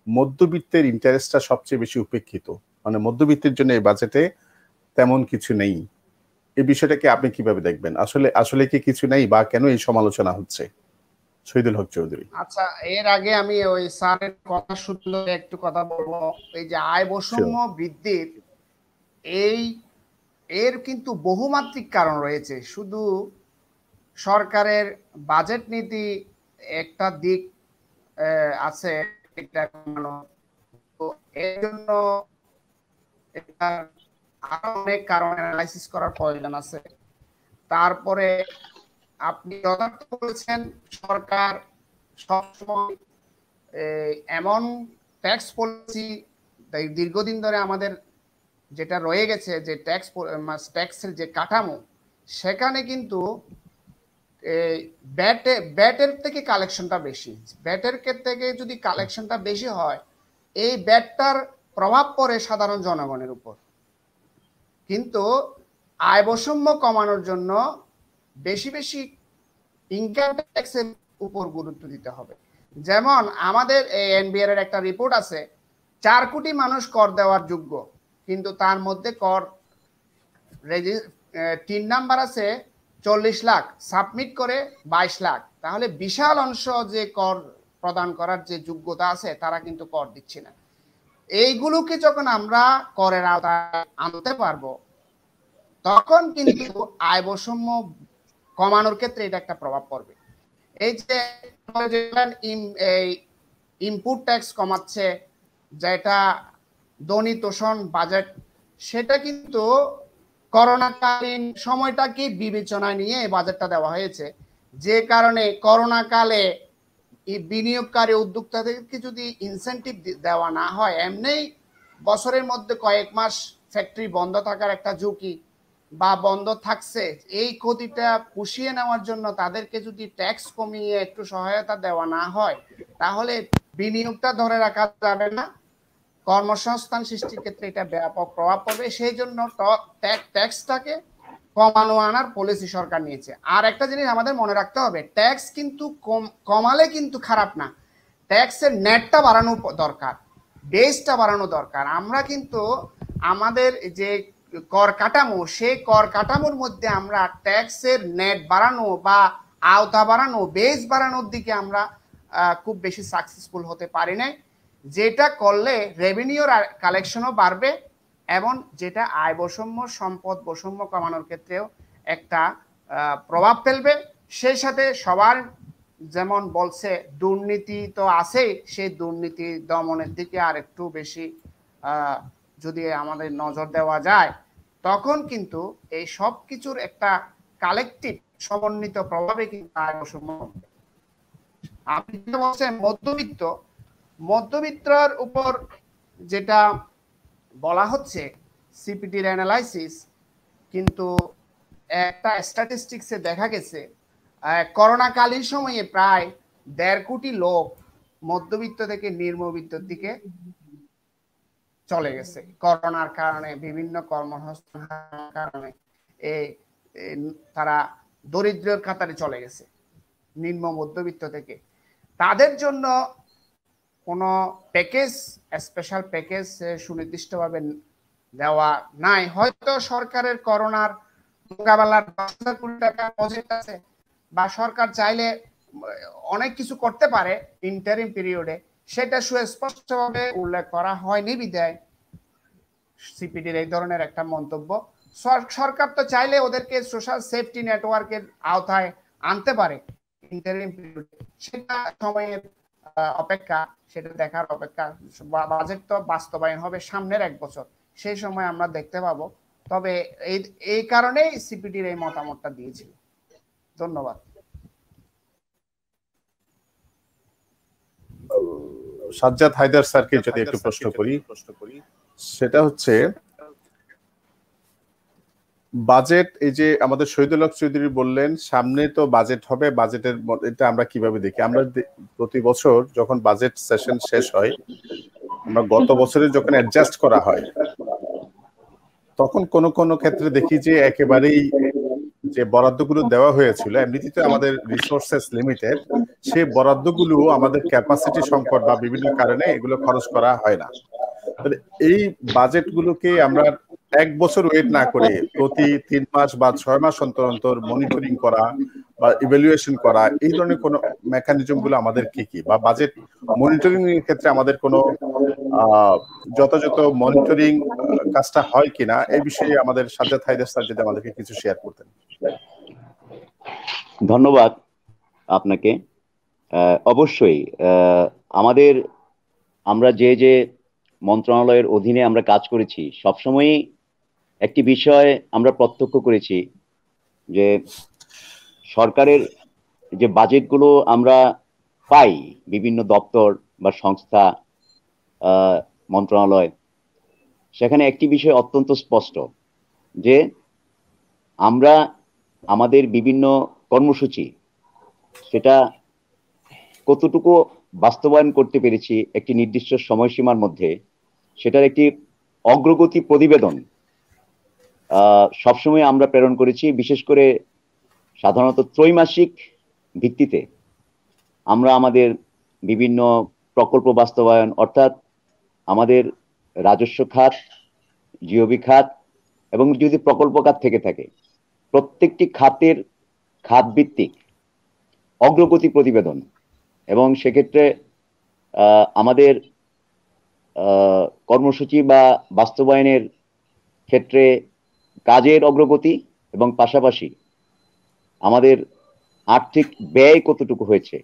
মধ্যবিত্তের ইন্টারেস্টটা সবচেয়ে বেশি উপেক্ষিত, মানে মধ্যবিত্তের জন্য এই বাজেটে তেমন কিছু নেই। এই বিষয়টাকে আপনি কিভাবে দেখবেন? আসলে আসলে কি কিছু নেই, বা কেন এই সমালোচনা হচ্ছে? শহীদুল হক চৌধুরী। আচ্ছা, এর আগে আমি ওই স্যারের কথা শুনলে একটু কথা বলবো। এই যে আয় বৈষম্য বৃদ্ধির এর কিন্তু বহুমাত্রিক কারণ রয়েছে। শুধু সরকারের বাজেট নীতি একটা দিক আছে, এটা তো এর জন্য আরো অনেক কারণ অ্যানালাইসিস করার প্রয়োজন আছে। তারপরে আপনি যথার্থ বলেছেন, সরকার সবসময় এমন ট্যাক্স পলিসি দীর্ঘদিন ধরে আমাদের যেটা রয়ে গেছে, যে ট্যাক্সের যে কাঠামো, সেখানে কিন্তু ব্যাটের থেকে কালেকশনটা বেশি। ব্যাটের থেকে যদি কালেকশনটা বেশি হয়, এই ব্যাটটার প্রভাব পড়ে সাধারণ জনগণের উপর। কিন্তু আয় বৈষম্য কমানোর জন্য বেশি বেশি ইনকাম ট্যাক্সের উপর গুরুত্ব দিতে হবে। যেমন আমাদের এনবিআর এর একটা রিপোর্ট আছে, 4 কোটি মানুষ কর দেওয়ার যোগ্য, কিন্তু তার মধ্যে কর 3 নাম্বার আছে 40 লাখ, সাবমিট করে 22 লাখ। তাহলে বিশাল অংশ যে কর প্রদান করার যে যোগ্যতা আছে, তারা কিন্তু কর দিচ্ছে না। এইগুলোকে যখন আমরা করের আওতায় আনতে পারবো, তখন কিন্তু আয় বৈষম্য কমানোর ক্ষেত্রে এটা একটা প্রভাব পড়বে। এই যে ইনপুট ট্যাক্স কমাচ্ছে, যেটা ধনী তোষণ বাজেট, সেটা কিন্তু করোনাকালীন সময়টাকে বিবেচনায় নিয়ে বাজেটটা দেওয়া হয়েছে। যে কারণে করোনাকালে বিনিয়োগকারী উদ্যোক্তাদেরকে যদি ইনসেন্টিভ দেওয়া না হয়, এমনি বছরের মধ্যে কয়েক মাস ফ্যাক্টরি বন্ধ থাকার একটা ঝুঁকি বা বন্ধ থাকছে, এই ক্ষতিটা পুষিয়ে নেওয়ার জন্য তাদেরকে যদি ট্যাক্স কমিয়ে একটু সহায়তা দেওয়া না হয়, তাহলে বিনিয়োগটা ধরে রাখা যাবে না, কর্মসংস্থান সৃষ্টির ক্ষেত্রে এটা ব্যাপক প্রভাব পড়বে। সেই জন্য ট্যাক্সটাকে কমানো আনার পলিসি সরকার নিয়েছে। আর একটা জিনিস আমাদের মনে রাখতে হবে, ট্যাক্স কিন্তু কমালে কিন্তু খারাপ না, ট্যাক্সের নেটটা বাড়ানো দরকার, বেসটা বাড়ানো দরকার। আমরা কিন্তু আমাদের যে কর কাঠামো, সেই কর কাঠামোর মধ্যে আমরা ট্যাক্সের নেট বাড়ানো বা আওতা বাড়ানো, বেস বাড়ানোর দিকে আমরা খুব বেশি সাকসেসফুল হতে পারি না, যেটা করলে রেভিনিউর কালেকশনও বাড়বে এবং যেটা আয় বৈষম্য, সম্পদ বৈষম্য কমানোর ক্ষেত্রেও একটা প্রভাব ফেলবে। সেই সাথে সবার যেমন বলছে দুর্নীতি তো আছেই, সেই দুর্নীতি দমনের দিকে আর একটু বেশি যদি আমাদের নজর দেওয়া যায়, তখন কিন্তু এই সব কিছুর একটা কালেকটিভ সমন্বিত প্রভাবে কিন্তু আয় বৈষম্য কমবে। আপনি যেটা বলছেন মধ্যবিত্তর উপর যেটা বলা হচ্ছে সিপিডির অ্যানালাইসিস, কিন্তু একটা স্ট্যাটিস্টিক্সে দেখা গেছে করোনাকালীন সময়ে প্রায় 1.5 কোটি লোক মধ্যবিত্ত থেকে নিম্নবিত্তের দিকে চলে গেছে। করোনার কারণে, বিভিন্ন কর্মসংস্থানের কারণে তারা দরিদ্রের কাতারে চলে গেছে, নিম্ন মধ্যবিত্ত থেকে। তাদের জন্য কোনো প্যাকেজ, স্পেশাল প্যাকেজ সুনির্দিষ্টভাবে দেওয়া নাই। হয়তো সরকারের করোনার মোকাবেলার 10,000 কোটি টাকা বাজেট আছে, বা সরকার চাইলে অনেক কিছু করতে পারে ইন্টারিম পিরিয়ডে, সেটা সুস্পষ্টভাবে উল্লেখ করা হয়নি বিধায় সিপিডির এই ধরনের একটা মন্তব্য। সরকার তো চাইলে ওদেরকে সোশ্যাল সেফটি নেটওয়ার্কের আওতায় আনতে পারে ইন্টারিম পিরিয়ডে, সেটা সময়ের অপেক্ষা, সেটা দেখার অপেক্ষা। বাজেট তো বাস্তবায়ন হবে সামনের 1 বছর, সেই সময় আমরা দেখতে পাবো। তবে এই কারণেই সিপিডির এই মতামতটা দিয়েছিল। ধন্যবাদ। সাজ্জাদ হায়দার স্যারকে যদি একটু প্রশ্ন করি, সেটা হচ্ছে বাজেট, এই যে আমাদের শহীদুল হক চৌধুরী বললেন সামনে তো বাজেট হবে, বাজেটের এটা আমরা কিভাবে দেখি? আমরা প্রতি বছর যখন বাজেট সেশন শেষ হয়, আমরা গত বছরে যখন অ্যাডজাস্ট করা হয়, তখন কোন কোন ক্ষেত্রে দেখি যে একেবারেই যে বরাদ্দগুলো দেওয়া হয়েছিল, এমনিতে আমাদের রিসোর্সেস লিমিটেড, সেই বরাদ্দগুলো আমাদের ক্যাপাসিটি সংকট বা বিভিন্ন কারণে এগুলো খরচ করা হয় না। এই বাজেটগুলোকে আমরা এক বছর ওয়েট না করে প্রতি 3 মাস বা 6 মাস অন্তর অন্তর মনিটরিং করা বা ইভ্যালুয়েশন করা, এই ধরনের কোন মেকানিজম গুলো আমাদের কি কি, বা বাজেট মনিটরিং এর ক্ষেত্রে আমাদের কোনো যথাযথ মনিটরিং কাজটা হয় কিনা, এই বিষয়ে আমাদের সাজ্জাদ হায়দার স্যার যদি আমাদেরকে কিছু শেয়ার করতেন। ধন্যবাদ আপনাকে। অবশ্যই আমরা যে মন্ত্রণালয়ের অধীনে আমরা কাজ করেছি, সবসময়ই একটি বিষয় আমরা প্রত্যক্ষ করেছি যে সরকারের যে বাজেটগুলো আমরা পাই বিভিন্ন দপ্তর বা সংস্থা, মন্ত্রণালয়, সেখানে একটি বিষয় অত্যন্ত স্পষ্ট যে আমরা আমাদের বিভিন্ন কর্মসূচি সেটা কতটুকু বাস্তবায়ন করতে পেরেছি একটি নির্দিষ্ট সময়সীমার মধ্যে, সেটার একটি অগ্রগতি প্রতিবেদন সবসময় আমরা প্রেরণ করেছি। বিশেষ করে সাধারণত ত্রৈমাসিক ভিত্তিতে আমরা আমাদের বিভিন্ন প্রকল্প বাস্তবায়ন, অর্থাৎ আমাদের রাজস্ব খাত, জিওবি খাত এবং যদি প্রকল্প খাত থেকে থাকে, প্রত্যেকটি খাতের খাত ভিত্তিক অগ্রগতি প্রতিবেদন, এবং সেক্ষেত্রে আমাদের কর্মসূচি বা বাস্তবায়নের ক্ষেত্রে কাজের অগ্রগতি এবং পাশাপাশি আমাদের আর্থিক ব্যয় কতটুকু হয়েছে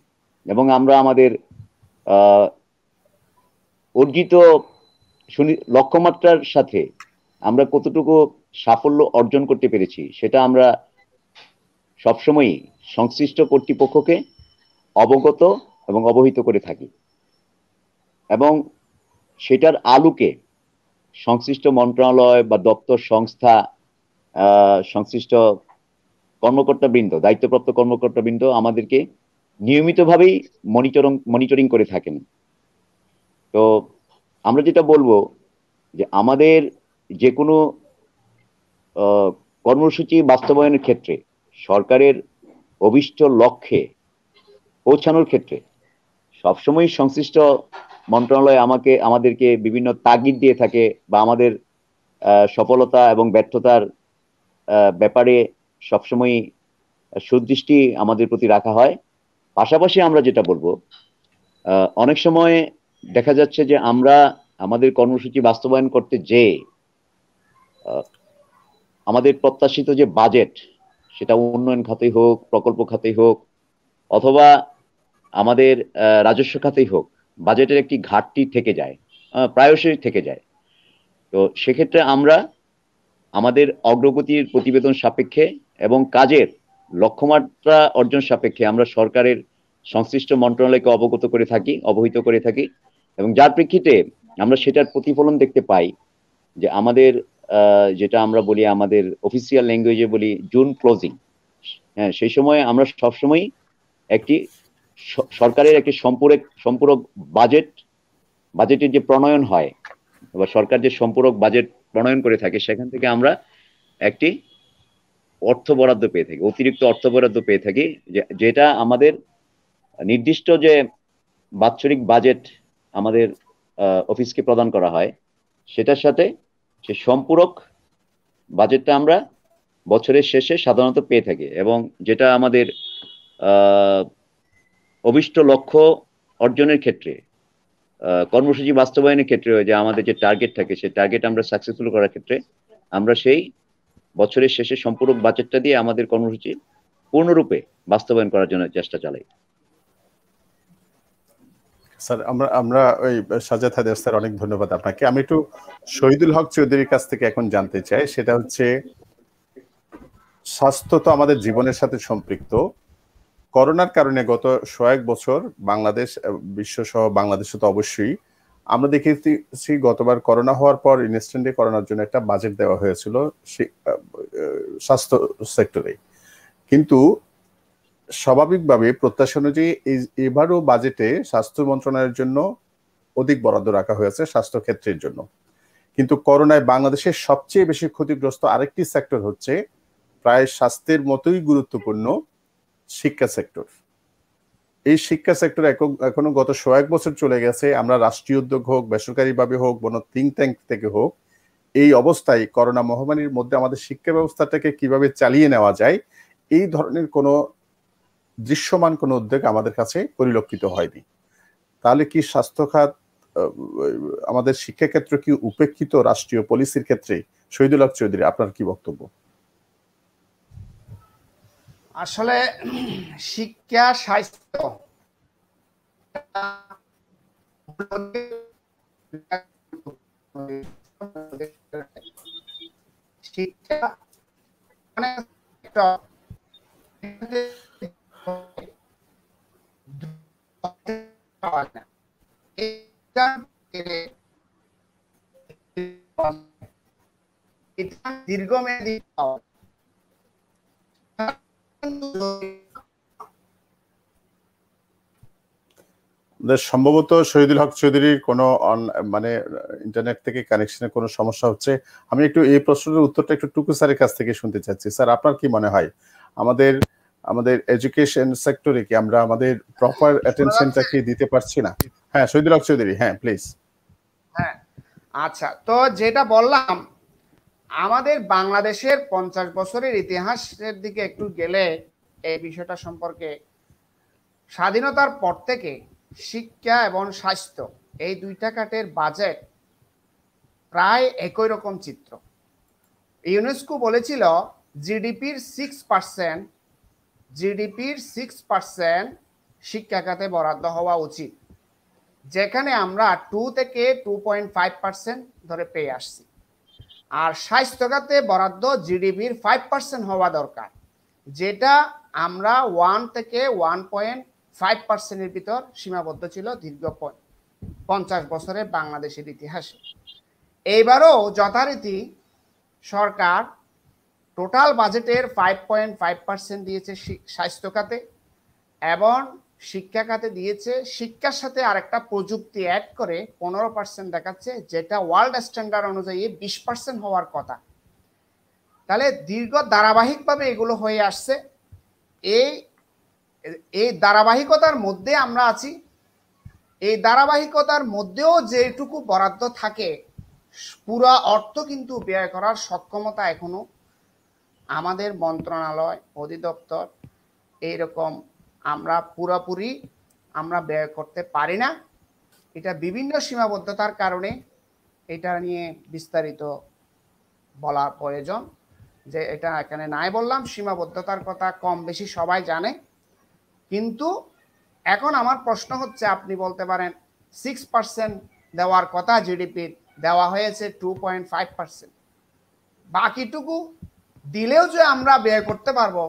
এবং আমরা আমাদের অর্জিত লক্ষ্যমাত্রার সাথে আমরা কতটুকু সাফল্য অর্জন করতে পেরেছি, সেটা আমরা সবসময়ই সংশ্লিষ্ট কর্তৃপক্ষকে অবগত এবং অবহিত করে থাকি, এবং সেটার আলোকে সংশ্লিষ্ট মন্ত্রণালয় বা দপ্তর, সংস্থা, সংশ্লিষ্ট কর্মকর্তাবৃন্দ, দায়িত্বপ্রাপ্ত কর্মকর্তাবৃন্দ আমাদেরকে নিয়মিতভাবেই মনিটরিং করে থাকেন। তো আমরা যেটা বলবো যে আমাদের যে কোনো কর্মসূচি বাস্তবায়নের ক্ষেত্রে সরকারের অভিষ্ট লক্ষ্যে পৌঁছানোর ক্ষেত্রে সবসময় সংশ্লিষ্ট মন্ত্রণালয় আমাদেরকে বিভিন্ন তাগিদ দিয়ে থাকে, বা আমাদের সফলতা এবং ব্যর্থতার ব্যাপারে সবসময় সুদৃষ্টি আমাদের প্রতি রাখা হয়। পাশাপাশি আমরা যেটা বলবো, অনেক সময় দেখা যাচ্ছে যে আমরা আমাদের কর্মসূচি বাস্তবায়ন করতে যে আমাদের প্রত্যাশিত যে বাজেট, সেটা উন্নয়ন খাতেই হোক, প্রকল্প খাতেই হোক, অথবা আমাদের রাজস্ব খাতেই হোক, বাজেটের একটি ঘাটতি থেকে যায়, প্রায়শই থেকে যায়। তো সেক্ষেত্রে আমরা আমাদের অগ্রগতির প্রতিবেদন সাপেক্ষে এবং কাজের লক্ষ্যমাত্রা অর্জন সাপেক্ষে আমরা সরকারের সংশ্লিষ্ট মন্ত্রণালয়কে অবহিত করে থাকি, এবং যার প্রেক্ষিতে আমরা সেটার প্রতিফলন দেখতে পাই যে আমাদের যেটা আমরা বলি, আমাদের অফিসিয়াল ল্যাঙ্গুয়েজে বলি জুন ক্লোজিং, হ্যাঁ, সেই সময় আমরা সবসময় একটি সরকারের একটি সম্পূরক বাজেটের যে প্রণয়ন হয়, বা সরকার যে সম্পূরক বাজেট প্রণয়ন করে থাকে, সেখান থেকে আমরা একটি অর্থ বরাদ্দ পেয়ে থাকি, অতিরিক্ত অর্থ বরাদ্দ পেয়ে থাকি, যেটা আমাদের নির্দিষ্ট যে বাৎসরিক বাজেট আমাদের অফিসকে প্রদান করা হয়, সেটার সাথে সে সম্পূরক বাজেটটা আমরা বছরের শেষে সাধারণত পেয়ে থাকি, এবং যেটা আমাদের অভিষ্ট লক্ষ্য অর্জনের ক্ষেত্রে, কর্মসূচি বাস্তবায়নের ক্ষেত্রে যে আমাদের যে টার্গেট থাকে, সেই টার্গেট আমরা সাকসেসফুল করার ক্ষেত্রে আমরা সেই বছরের শেষে সম্পূরক বাজেটটা দিয়ে আমাদের কর্মসূচি পূর্ণরূপে বাস্তবায়ন করার জন্য চেষ্টা চালাই। স্যার, আমরা ওই সাজ্জাদ হায়দার স্যার, অনেক ধন্যবাদ আপনাকে। আমি একটু শহীদুল হক চৌধুরীর কাছ থেকে এখন জানতে চাই, সেটা হচ্ছে স্বাস্থ্য তো আমাদের জীবনের সাথে সম্পৃক্ত। করোনার কারণে গত 100 বছর বাংলাদেশ, বিশ্ব সহ বাংলাদেশে তো অবশ্যই আমরা দেখেছি গতবার করোনা হওয়ার পর ইনস্ট্যান্টলি করোনার জন্য একটা বাজেট দেওয়া হয়েছিল স্বাস্থ্য সেক্টরে, কিন্তু স্বাভাবিকভাবে প্রত্যাশা অনুযায়ী এবারও বাজেটে স্বাস্থ্য মন্ত্রণালয়ের জন্য অধিক বরাদ্দ রাখা হয়েছে স্বাস্থ্য ক্ষেত্রের জন্য। কিন্তু করোনায় বাংলাদেশের সবচেয়ে বেশি ক্ষতিগ্রস্ত আরেকটি সেক্টর হচ্ছে প্রায় স্বাস্থ্যের মতোই গুরুত্বপূর্ণ শিক্ষা সেক্টর। এই শিক্ষা সেক্টর এখনো গত 100 বছর চলে গেছে, আমরা রাষ্ট্রীয় উদ্যোগ হোক, বেসরকারিভাবে হোক, কোনো থিঙ্ক ট্যাঙ্ক থেকে হোক, এই অবস্থায় করোনা মহামারীর মধ্যে আমাদের শিক্ষা ব্যবস্থাটাকে কিভাবে চালিয়ে নেওয়া যায় এই ধরনের কোনো দৃশ্যমান কোনো উদ্যোগ আমাদের কাছে পরিলক্ষিত হয়নি। তাহলে কি স্বাস্থ্য খাত, আমাদের শিক্ষাক্ষেত্র কি উপেক্ষিত রাষ্ট্রীয় পলিসির ক্ষেত্রে? শহীদুল হক চৌধুরী, আপনার কি বক্তব্য? আসলে শিক্ষা স্বাস্থ্য শিক্ষা মানে দীর্ঘমেয়াদী সম্ভবত শহীদুল হক চৌধুরীর কোনো মানে ইন্টারনেট থেকে কানেকশনের কোনো সমস্যা হচ্ছে। আমি একটু এই প্রশ্নের উত্তরটা একটু টুকু স্যারের কাছ থেকে শুনতে চাচ্ছি। স্যার, আপনার কি মনে হয় আমাদের এডুকেশন সেক্টরে কি আমরা আমাদের প্রপার অ্যাটেনশনটা কি দিতে পারছি না? হ্যাঁ, শহীদুল হক চৌধুরী, হ্যাঁ প্লিজ। হ্যাঁ, আচ্ছা, তো যেটা বললাম, আমাদের বাংলাদেশের 50 বছরের ইতিহাসের দিকে একটু গেলে এই বিষয়টা সম্পর্কে, স্বাধীনতার পর থেকে শিক্ষা এবং স্বাস্থ্য এই দুইটা খাতের বাজেট প্রায় একই রকম চিত্র। ইউনেস্কো বলেছিল জিডিপির 6% শিক্ষা খাতে বরাদ্দ হওয়া উচিত, যেখানে আমরা 2 থেকে 2.5% ধরে পেয়ে আসছি। আর স্বাস্থ্য খাতে বরাদ্দ জিডিপির 5% হওয়া দরকার, যেটা আমরা 1 থেকে 1.5%-এর ভিতর সীমাবদ্ধ ছিল দীর্ঘ 50 বছরের বাংলাদেশের ইতিহাসে। এইবারও যথারীতি সরকার টোটাল বাজেটের 5.5% দিয়েছে স্বাস্থ্য খাতে, এবং শিক্ষা খাতে দিয়েছে, শিক্ষার সাথে আরেকটা প্রযুক্তি অ্যাড করে 15% দেখাচ্ছে, যেটা ওয়ার্ল্ড স্ট্যান্ডার্ড অনুযায়ী 20% হওয়ার কথা। তাহলে দীর্ঘ ধারাবাহিকভাবে এগুলো হয়ে আসছে। এই ধারাবাহিকতার মধ্যে আমরা আছি। এই ধারাবাহিকতার মধ্যেও যেটুকু বরাদ্দ থাকে, পুরো অর্থ কিন্তু ব্যয় করার সক্ষমতা এখনো আমাদের মন্ত্রণালয়, অধিদপ্তর এইরকম আমরা পুরোপুরি আমরা ব্যয় করতে পারি না। এটা বিভিন্ন সীমাবদ্ধতার কারণে, এটা নিয়ে বিস্তারিত বলার প্রয়োজন, যে এটা এখানে নাই বললাম। সীমাবদ্ধতার কথা কম বেশি সবাই জানে, কিন্তু এখন আমার প্রশ্ন হচ্ছে, আপনি বলতে পারেন 6% দেওয়ার কথা জিডিপির, দেওয়া হয়েছে 2.5%। বাকিটুকু দিলেও যে আমরা ব্যয় করতে পারবো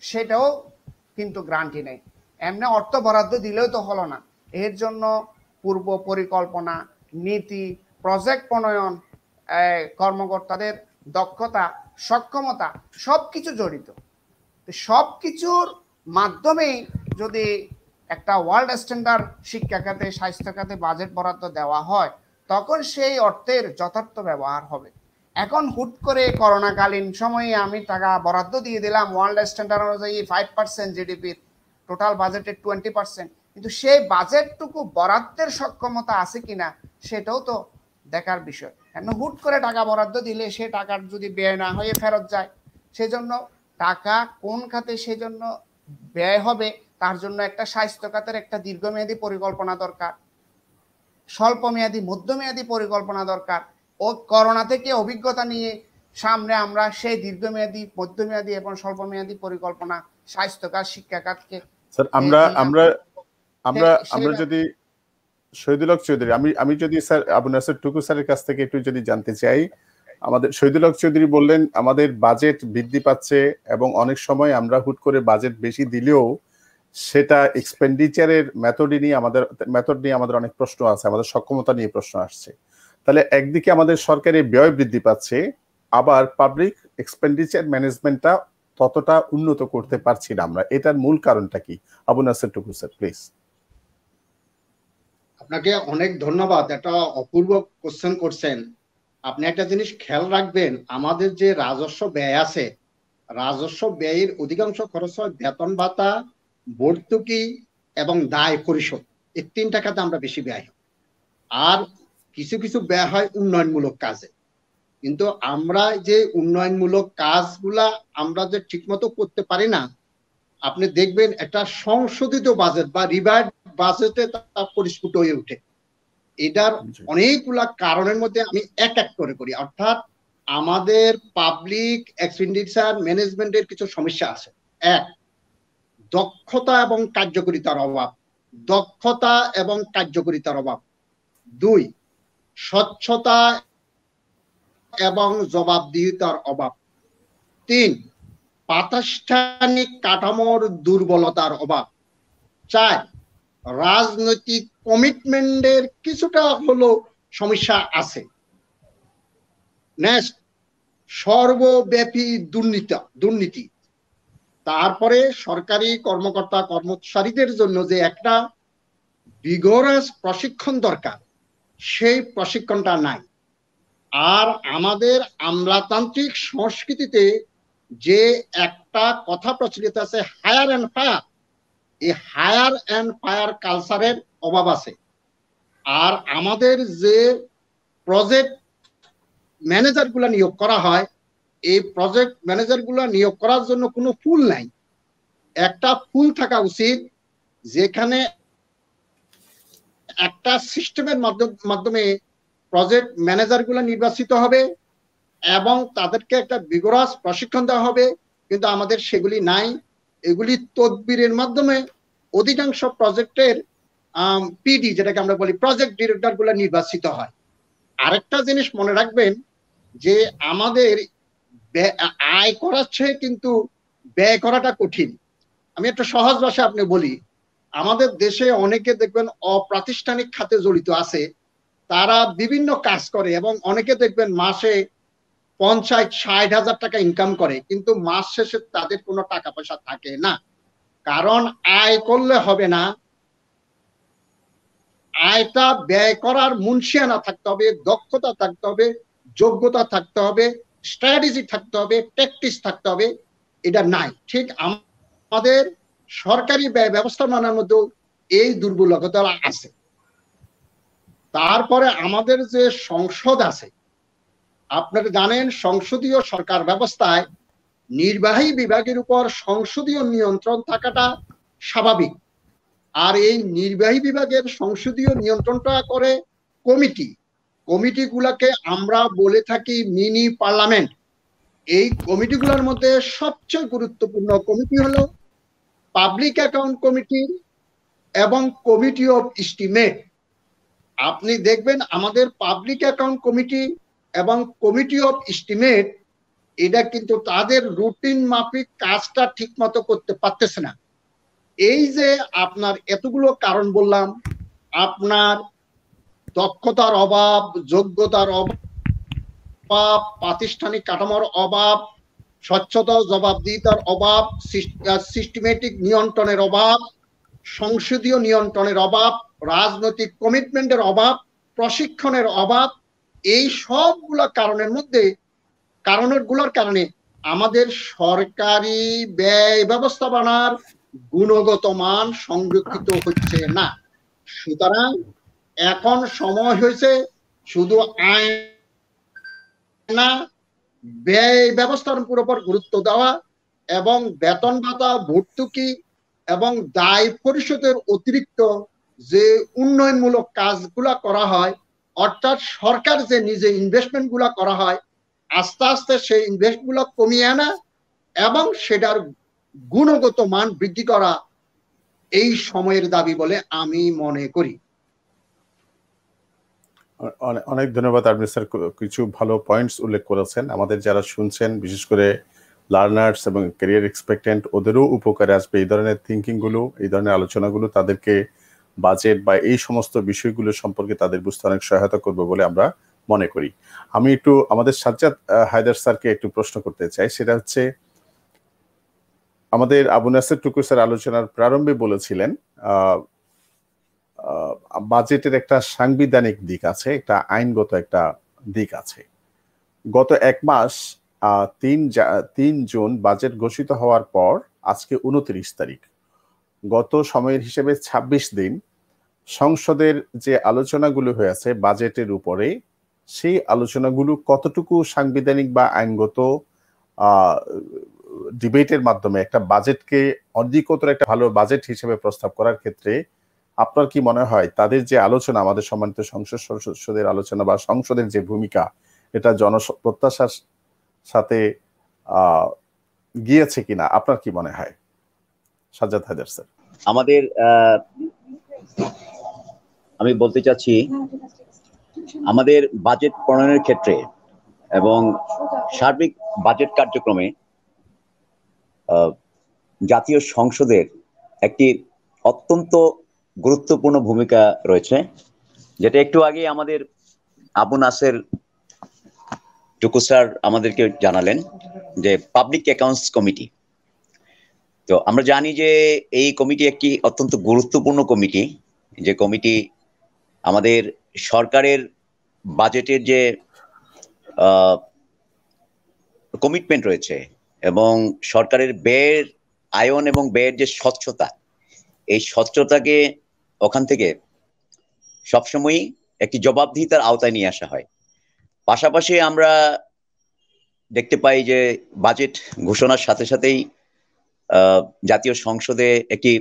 সেটাও কিন্তু গ্যারান্টি নেই। এমনি অর্থ বরাদ্দ দিলেও তো হলো না, এর জন্য পূর্ব পরিকল্পনা, নীতি, প্রজেক্ট প্রণয়ন, কর্মকর্তাদের দক্ষতা, সক্ষমতা সবকিছু জড়িত। সব কিছুর মাধ্যমেই যদি একটা ওয়ার্ল্ড স্ট্যান্ডার্ড শিক্ষা খাতে, স্বাস্থ্য খাতে বাজেট বরাদ্দ দেওয়া হয়, তখন সেই অর্থের যথার্থ ব্যবহার হবে। এখন হুট করে করোনাকালীন সময়ে আমি টাকা বরাদ্দ দিয়ে দিলাম ওয়ার্ল্ড স্ট্যান্ডার্ড অনুযায়ী 5% জিডিপির, টোটাল বাজেটের 20%, কিন্তু সেই বাজেটটুকু বরাদ্দের সক্ষমতা আছে কিনা সেটাও তো দেখার বিষয়। কেন হুট করে টাকা বরাদ্দ দিলে সে টাকার যদি ব্যয় না হয়ে ফেরত যায়, সেজন্য টাকা কোন খাতে সেজন্য ব্যয় হবে তার জন্য একটা স্বাস্থ্য খাতের একটা দীর্ঘমেয়াদী পরিকল্পনা দরকার, স্বল্পমেয়াদী মধ্যমেয়াদী পরিকল্পনা দরকার। ও করোনা থেকে অভিজ্ঞতা নিয়ে সামনে আমরা সেই দীর্ঘমেয়াদী, মধ্যমেয়াদী এবং স্বল্পমেয়াদী পরিকল্পনা স্বাস্থ্য খাত, শিক্ষা খাতকে। স্যার, আমরা যদি শহীদুল হক চৌধুরী, আমি যদি স্যার আবু নাসের টুকু স্যারের কাছ থেকে একটু যদি জানতে চাই, আমাদের শহীদুল হক চৌধুরী বললেন আমাদের বাজেট বৃদ্ধি পাচ্ছে, এবং অনেক সময় আমরা হুট করে বাজেট বেশি দিলেও সেটা এক্সপেন্ডিচারের মেথড নিয়ে আমাদের অনেক প্রশ্ন আছে, আমাদের সক্ষমতা নিয়ে প্রশ্ন আসছে। তাহলে একদিকে আমাদের সরকারি ব্যয় বৃদ্ধি পাচ্ছে, আবার পাবলিক এক্সপেন্ডিচার ম্যানেজমেন্টটা ততটা উন্নত করতে পারছি না আমরা। এটার মূল কারণটা কি? আবু নাসের টুকু স্যার প্লিজ। আপনাকে অনেক ধন্যবাদ, একটা অপূর্ব কোশ্চেন করছেন। আপনি একটা জিনিস খেয়াল রাখবেন, আমাদের যে রাজস্ব ব্যয় আছে, রাজস্ব ব্যয়ের অধিকাংশ খরচ হয় বেতন ভাতা, ভর্তুকি এবং দায় পরিশোধ। এই তিনটা খাতে আমরা বেশি ব্যয় হয়। আর কিছু কিছু ব্যয় হয় উন্নয়নমূলক কাজে। কিন্তু আমরা যে উন্নয়নমূলক কাজগুলা আমরা যে ঠিকমতো করতে পারি না, আপনি দেখবেন একটা সংশোধিত বাজেট বা রিভাইড বাজেটে তা পরিস্ফুট হয়ে ওঠে। এটার অনেকগুলা কারণের মধ্যে আমি এক এক করে করি। অর্থাৎ আমাদের পাবলিক এক্সপেন্ডিচার ম্যানেজমেন্টের কিছু সমস্যা আছে। এক, দক্ষতা এবং কার্যকারিতার অভাব। দক্ষতা এবং কার্যকারিতার অভাব। দুই, স্বচ্ছতা এবং জবাবদিহিতার অভাব। তিন, প্রাতিষ্ঠানিক কাঠামোর দুর্বলতার অভাব। চার, রাজনৈতিক কমিটমেন্টের কিছুটা হলো সমস্যা আছে। নেক্সট, সর্বব্যাপী দুর্নীতি। তারপরে সরকারি কর্মকর্তা কর্মচারীদের জন্য যে একটা ভিগোরাস প্রশিক্ষণ দরকার, সেই প্রশিক্ষণটা নাই। আর আমাদের আমলাতান্ত্রিক সংস্কৃতিতে যে একটা কথা প্রচলিত আছে, হায়ার অ্যান্ড ফায়ার, এই হায়ার অ্যান্ড ফায়ার কালচারের অভাব আছে। আর আমাদের যে প্রজেক্ট ম্যানেজার গুলা নিয়োগ করা হয়, এই প্রজেক্ট ম্যানেজার গুলা নিয়োগ করার জন্য কোনো পুল নাই। একটা পুল থাকা উচিত যেখানে একটা সিস্টেমের মাধ্যমে প্রজেক্ট ম্যানেজার গুলা নির্বাচিত হবে এবং তাদেরকে একটা বিগরাস প্রশিক্ষণ দেওয়া হবে। কিন্তু আমাদের সেগুলি নাই। এগুলি তদবিরের মাধ্যমে অধিকাংশ প্রজেক্টের পিডি, যেটাকে আমরা বলি প্রজেক্ট ডিরেক্টর গুলা নির্বাচিত হয়। আরেকটা জিনিস মনে রাখবেন যে আমাদের আয় করাচ্ছে কিন্তু ব্যয় করাটা কঠিন। আমি একটা সহজ ভাষায় আপনি বলি, আমাদের দেশে অনেকে দেখবেন অপ্রাতিষ্ঠানিক খাতে জড়িত আছে, তারা বিভিন্ন কাজ করে এবং অনেকে দেখবেন মাসে 50-60 হাজার টাকা ইনকাম করে, কিন্তু মাস শেষে তাদের কোনো টাকা পয়সা থাকে না। কারণ আয় করলে হবে না, আয়টা ব্যয় করার মুনশিয়ানা থাকতে হবে, দক্ষতা থাকতে হবে, যোগ্যতা থাকতে হবে, স্ট্র্যাটেজি থাকতে হবে, প্র্যাকটিস থাকতে হবে। এটা নাই। ঠিক আমাদের সরকারি ব্যয় ব্যবস্থাপনার মধ্যে এই দুর্বলতা আছে। তারপরে আমাদের যে সংসদ আছে, আপনারা জানেন সংসদীয় সরকার ব্যবস্থায় নির্বাহী বিভাগের উপর সংসদীয় নিয়ন্ত্রণ থাকাটা স্বাভাবিক। আর এই নির্বাহী বিভাগের সংসদীয় নিয়ন্ত্রণটা করে কমিটিগুলোকে আমরা বলে থাকি মিনি পার্লামেন্ট। এই কমিটিগুলোর মধ্যে সবচেয়ে গুরুত্বপূর্ণ কমিটি হলো পাবলিক অ্যাকাউন্ট কমিটি এবং কমিটি অফ এস্টিমেট। আপনি দেখবেন আমাদের পাবলিক অ্যাকাউন্ট কমিটি এবং কমিটি অফ এস্টিমেট এটা কিন্তু তাদের রুটিন মাফিক কাজটা ঠিক মতো করতে পারতেছে না। এই যে আপনার এতগুলো কারণ বললাম, আপনার দক্ষতার অভাব, যোগ্যতার অভাব, প্রাতিষ্ঠানিক কাঠামোর অভাব, স্বচ্ছতা জবাবদিহিতার অভাব, সিস্টেমেটিক নিয়ন্ত্রণের অভাব, সংসদীয় নিয়ন্ত্রণের অভাব, রাজনৈতিক কমিটমেন্টের অভাব, প্রশিক্ষণের অভাব, এই সবগুলো কারণের কারণে আমাদের সরকারি ব্যয় ব্যবস্থাপনার গুণগত মান সংরক্ষিত হচ্ছে না। সুতরাং এখন সময় হয়েছে শুধু আয় না, ব্যয় ব্যবস্থাপনার উপর গুরুত্ব দেওয়া এবং বেতন ভাতা, ভর্তুকি এবং দায় পরিশোধের অতিরিক্ত যে উন্নয়নমূলক কাজগুলা করা হয়, অর্থাৎ সরকার যে নিজে ইনভেস্টমেন্ট গুলা করা হয়, আস্তে আস্তে সেই ইনভেস্টমেন্ট গুলো কমিয়ে আনা এবং সেটার গুণগত মান বৃদ্ধি করা এই সময়ের দাবি বলে আমি মনে করি। অনেক ধন্যবাদ। আপনি স্যার কিছু ভালো পয়েন্টস উল্লেখ করেছেন। আমাদের যারা শুনছেন, বিশেষ করে লার্নার্স এবং ক্যারিয়ার এক্সপেক্টেন্ট ওদেরও উপকারে আসবে এই ধরনের থিঙ্কিংগুলো, এই ধরনের আলোচনাগুলো তাদেরকে বাজেট বা এই সমস্ত বিষয়গুলো সম্পর্কে তাদের বুঝতে অনেক সহায়তা করবে বলে আমরা মনে করি। আমি একটু আমাদের সাজ্জাদ হায়দার স্যারকে একটু প্রশ্ন করতে চাই, সেটা হচ্ছে আমাদের আবু নাসের টুকু স্যার আলোচনার প্রারম্ভে বলেছিলেন বাজেটের একটা সাংবিধানিক দিক আছে, একটা আইনগত একটা দিক আছে। গত 1 মাস 3 জুন বাজেট ঘোষিত হওয়ার পর আজকে 29 তারিখ, গত সময়ের হিসেবে 26 দিন সংসদের যে আলোচনাগুলো হয়েছে বাজেটের উপরে, সেই আলোচনাগুলো কতটুকু সাংবিধানিক বা আইনগত ডিবেটের মাধ্যমে একটা বাজেটকে অধিকতর একটা ভালো বাজেট হিসেবে প্রস্তাব করার ক্ষেত্রে আপনার কি মনে হয় তাদের যে আলোচনা, আমাদের সম্মানিত সংসদ সদস্যদের আলোচনা বা সংসদের যে ভূমিকা, এটা জনপ্রত্যাশার সাথে গিয়েছে কিনা আপনার কি মনে হয়? সাজ্জাদ হায়দার স্যার। আমাদের আমি বলতে চাচ্ছি আমাদের বাজেট প্রণয়নের ক্ষেত্রে এবং সার্বিক বাজেট কার্যক্রমে জাতীয় সংসদের একটি অত্যন্ত গুরুত্বপূর্ণ ভূমিকা রয়েছে, যেটা একটু আগে আমাদের আবু নাসের টুকু স্যার আমাদেরকে জানালেন, যে পাবলিক অ্যাকাউন্টস কমিটি। তো আমরা জানি যে এই কমিটি একটি অত্যন্ত গুরুত্বপূর্ণ কমিটি, যে কমিটি আমাদের সরকারের বাজেটের যে কমিটমেন্ট রয়েছে এবং সরকারের ব্যয়ের আয়ন এবং ব্যয়ের যে স্বচ্ছতা, এই স্বচ্ছতাকে ওখান থেকে সবসময়ই একটি জবাবদিহিতার আওতায় নিয়ে আসা হয়। পাশাপাশি আমরা দেখতে পাই যে বাজেট ঘোষণার সাথে সাথেই জাতীয় সংসদে একটি